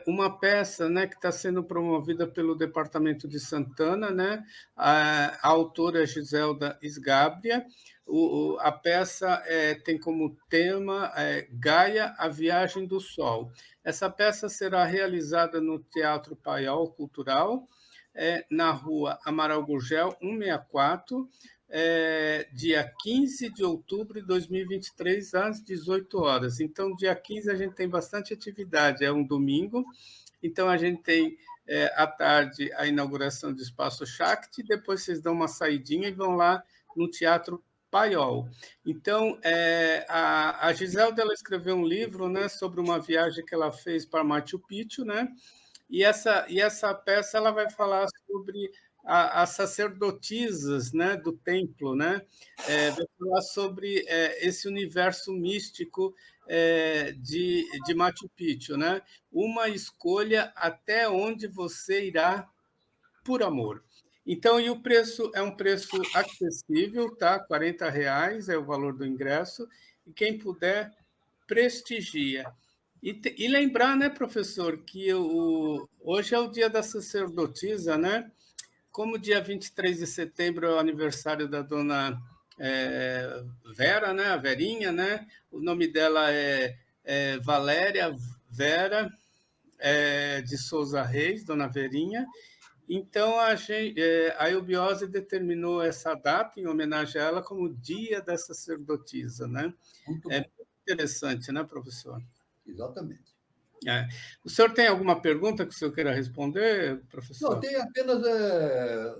uma peça, né, que está sendo promovida pelo Departamento de Santana, né? A autora é Giselda Sgabria. A peça tem como tema Gaia, a Viagem do Sol. Essa peça será realizada no Teatro Paiol Cultural, na rua Amaral Gurgel, 164, dia 15 de outubro de 2023, às 18 horas. Então, dia 15 a gente tem bastante atividade, é um domingo, então a gente tem à tarde a inauguração do Espaço Shakti, depois vocês dão uma saidinha e vão lá no Teatro Paiol. Então, a Giselda, ela escreveu um livro, né, sobre uma viagem que ela fez para Machu Picchu, né? E essa peça ela vai falar sobre as sacerdotisas, né, do templo, né? Vai falar sobre esse universo místico de Machu Picchu, né? Uma escolha até onde você irá por amor. Então, e o preço é um preço acessível, tá? R$ 40 é o valor do ingresso, e quem puder, prestigia. E lembrar, né, professor, que hoje é o dia da sacerdotisa, né? Como dia 23 de setembro é o aniversário da dona Vera, né, a Verinha, né? O nome dela é Valéria Vera de Souza Reis, dona Verinha. Então, a Eubiose determinou essa data em homenagem a ela como dia da sacerdotisa, né? Muito muito interessante, né, professor? Exatamente. É. O senhor tem alguma pergunta que o senhor queira responder, professor? Não, tem apenas,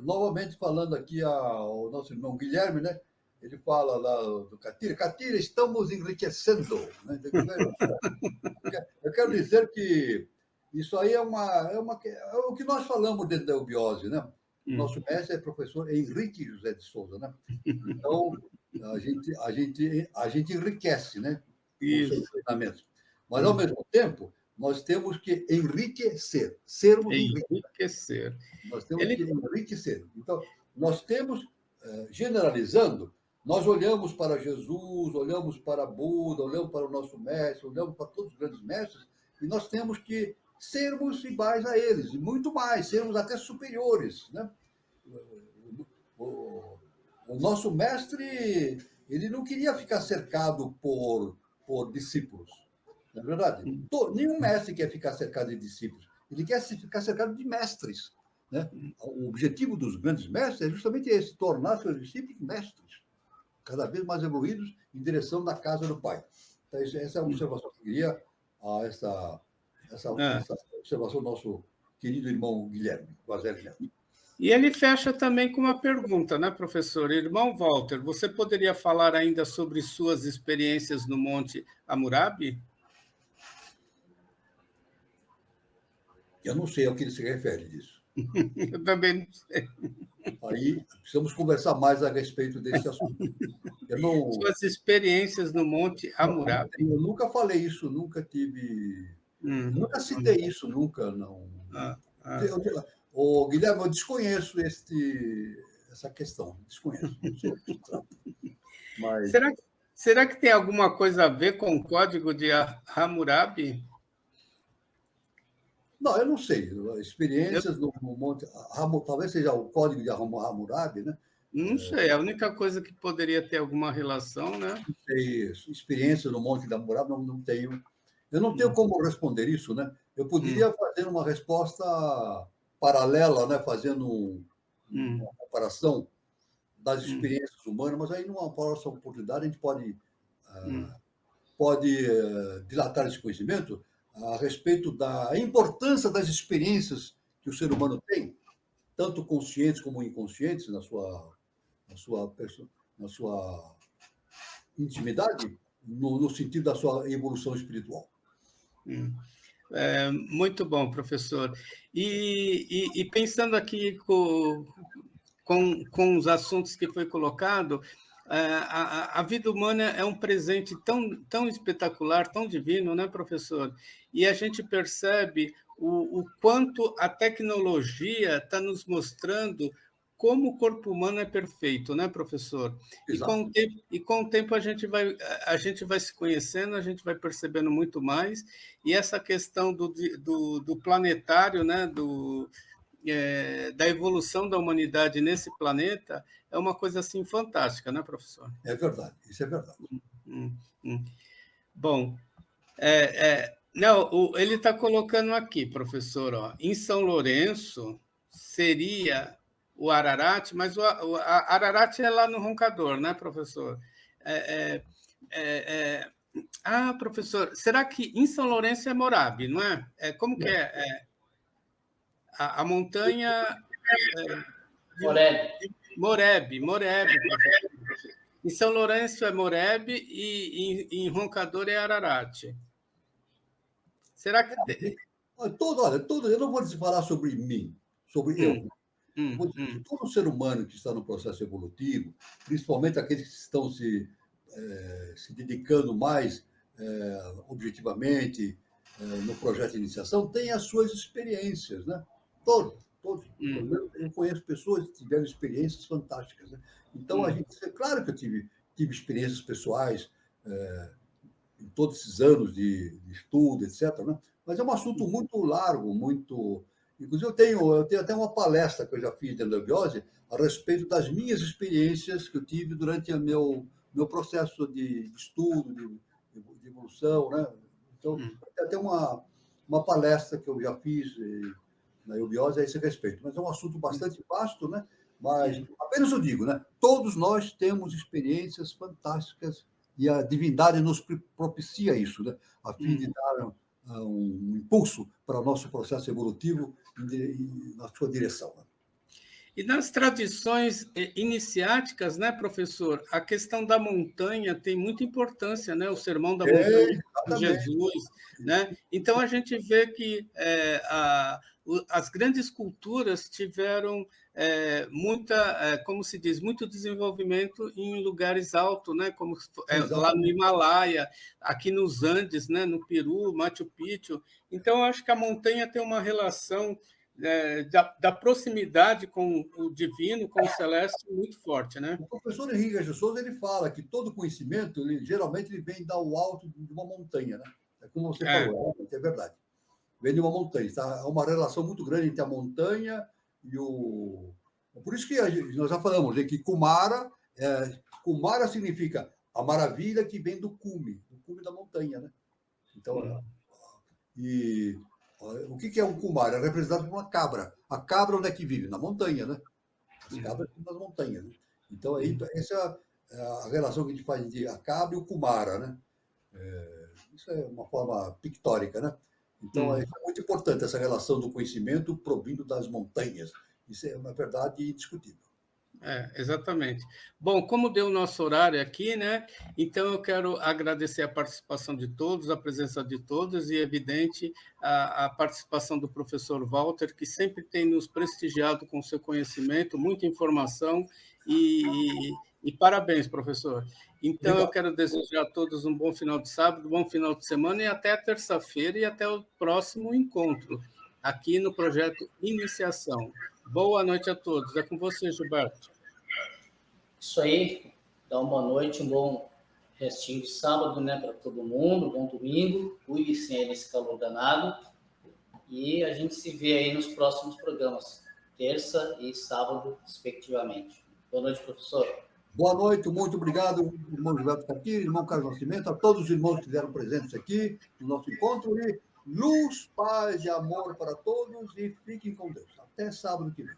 novamente falando aqui ao nosso irmão Guilherme, né? Ele fala lá do Catira. Catira, estamos enriquecendo. Né? Eu quero dizer que isso aí é o que nós falamos dentro da eubiose, né? O nosso mestre é o professor Henrique José de Souza, né? Então, a gente enriquece, né? Com os seus treinamentos. Mas, ao mesmo tempo, nós temos que enriquecer, sermos enriquecer. Nós temos que enriquecer. Então, nós temos, generalizando, nós olhamos para Jesus, olhamos para Buda, olhamos para o nosso mestre, olhamos para todos os grandes mestres, e nós temos que sermos iguais a eles, e muito mais, sermos até superiores, né? O nosso mestre, ele não queria ficar cercado por discípulos. Não é verdade? Nenhum mestre quer ficar cercado de discípulos. Ele quer ficar cercado de mestres. Né? O objetivo dos grandes mestres é justamente esse, tornar seus discípulos mestres, cada vez mais evoluídos em direção da casa do Pai. Então, essa é a observação que eu queria, essa observação do nosso querido irmão Guilherme, Guazelli Neto. E ele fecha também com uma pergunta, né, professor? Irmão Walter, você poderia falar ainda sobre suas experiências no Monte Hammurabi? Eu não sei ao que ele se refere disso. Eu também não sei. Aí precisamos conversar mais a respeito desse assunto. Suas experiências no Monte Hammurabi. Eu nunca falei isso, nunca tive... Nunca citei isso, nunca, não. Guilherme, eu desconheço essa questão, desconheço. Mas... Será que tem alguma coisa a ver com o código de Hammurabi? Não, eu não sei. Experiências no Monte... Talvez seja o código de Hammurabi, né? Não sei, a única coisa que poderia ter alguma relação, né? Não sei, experiência no Monte de Hammurabi, não tenho. Eu não tenho como responder isso, né? Eu poderia fazer uma resposta paralela, né? Fazendo uma comparação das experiências humanas, mas aí numa próxima oportunidade a gente pode dilatar esse conhecimento a respeito da importância das experiências que o ser humano tem, tanto conscientes como inconscientes, na sua intimidade, no sentido da sua evolução espiritual. Muito bom, professor. E pensando aqui com os assuntos que foi colocado, a vida humana é um presente tão espetacular, tão divino, né, professor? E a gente percebe o quanto a tecnologia está nos mostrando como o corpo humano é perfeito, né, professor? E com o tempo a gente vai se conhecendo, a gente vai percebendo muito mais, e essa questão do planetário, né, da evolução da humanidade nesse planeta é uma coisa assim fantástica, né, professor? É verdade, isso é verdade. Bom, não, ele está colocando aqui, professor, ó, em São Lourenço seria o Ararat, mas o Ararat é lá no Roncador, né, professor? Professor, será que em São Lourenço é Morabe, não é? Como que é? A montanha... Morebe, professor. Em São Lourenço é Morebe e em Roncador é Ararat. Será que... Olha, eu não vou falar sobre mim, sobre eu. Todo ser humano que está no processo evolutivo, principalmente aqueles que estão se dedicando mais objetivamente no projeto de iniciação, tem as suas experiências, né? Todos. Eu conheço pessoas que tiveram experiências fantásticas, né? Então, claro que eu tive experiências pessoais em todos esses anos de estudo, etc., né? Mas é um assunto muito largo, muito... Inclusive, eu tenho até uma palestra que eu já fiz dentro da eubiose a respeito das minhas experiências que eu tive durante o meu processo de estudo, de evolução, né? Então, tem até uma palestra que eu já fiz na eubiose a esse respeito. Mas é um assunto bastante vasto, né? Mas apenas eu digo, né? Todos nós temos experiências fantásticas e a divindade nos propicia isso, né? A fim de dar um impulso para o nosso processo evolutivo na sua direção. E nas tradições iniciáticas, né, professor, a questão da montanha tem muita importância, né? O sermão da montanha de Jesus, né? Então a gente vê que as grandes culturas tiveram como se diz, muito desenvolvimento em lugares altos, né? Como lá no Himalaia, aqui nos Andes, né? No Peru, Machu Picchu. Então eu acho que a montanha tem uma relação da proximidade com o divino, com o celeste, muito forte, né? O professor Henrique de Souza, ele fala que todo conhecimento, geralmente, ele vem do alto de uma montanha, né? É como você falou, é verdade. Vem de uma montanha. Tá? Há uma relação muito grande entre a montanha e o... Por isso que nós já falamos que Kumara significa a maravilha que vem do cume da montanha, né? Então, o que é um Kumara? É representado por uma cabra. A cabra onde é que vive? Na montanha, né? As cabras vivem nas montanhas. Né? Então, essa é a relação que a gente faz entre a cabra e o Kumara, né? Isso é uma forma pictórica, né? Então, é muito importante essa relação do conhecimento provindo das montanhas. Isso é uma verdade indiscutível. Exatamente. Bom, como deu o nosso horário aqui, né? Então eu quero agradecer a participação de todos, a presença de todos e, evidente, a participação do professor Walter, que sempre tem nos prestigiado com seu conhecimento, muita informação e parabéns, professor. Então eu quero desejar a todos um bom final de sábado, um bom final de semana e até terça-feira e até o próximo encontro aqui no projeto Iniciação. Boa noite a todos. É com você, Gilberto. Isso aí. Dá uma boa noite, um bom restinho de sábado, né, para todo mundo. Bom domingo. Cuide-se aí nesse calor danado. E a gente se vê aí nos próximos programas, terça e sábado, respectivamente. Boa noite, professor. Boa noite, muito obrigado, irmão Gilberto Catira, irmão Carlos Nascimento, a todos os irmãos que estiveram presentes aqui no nosso encontro. E luz, paz e amor para todos e fiquem com Deus. Até sábado que vem.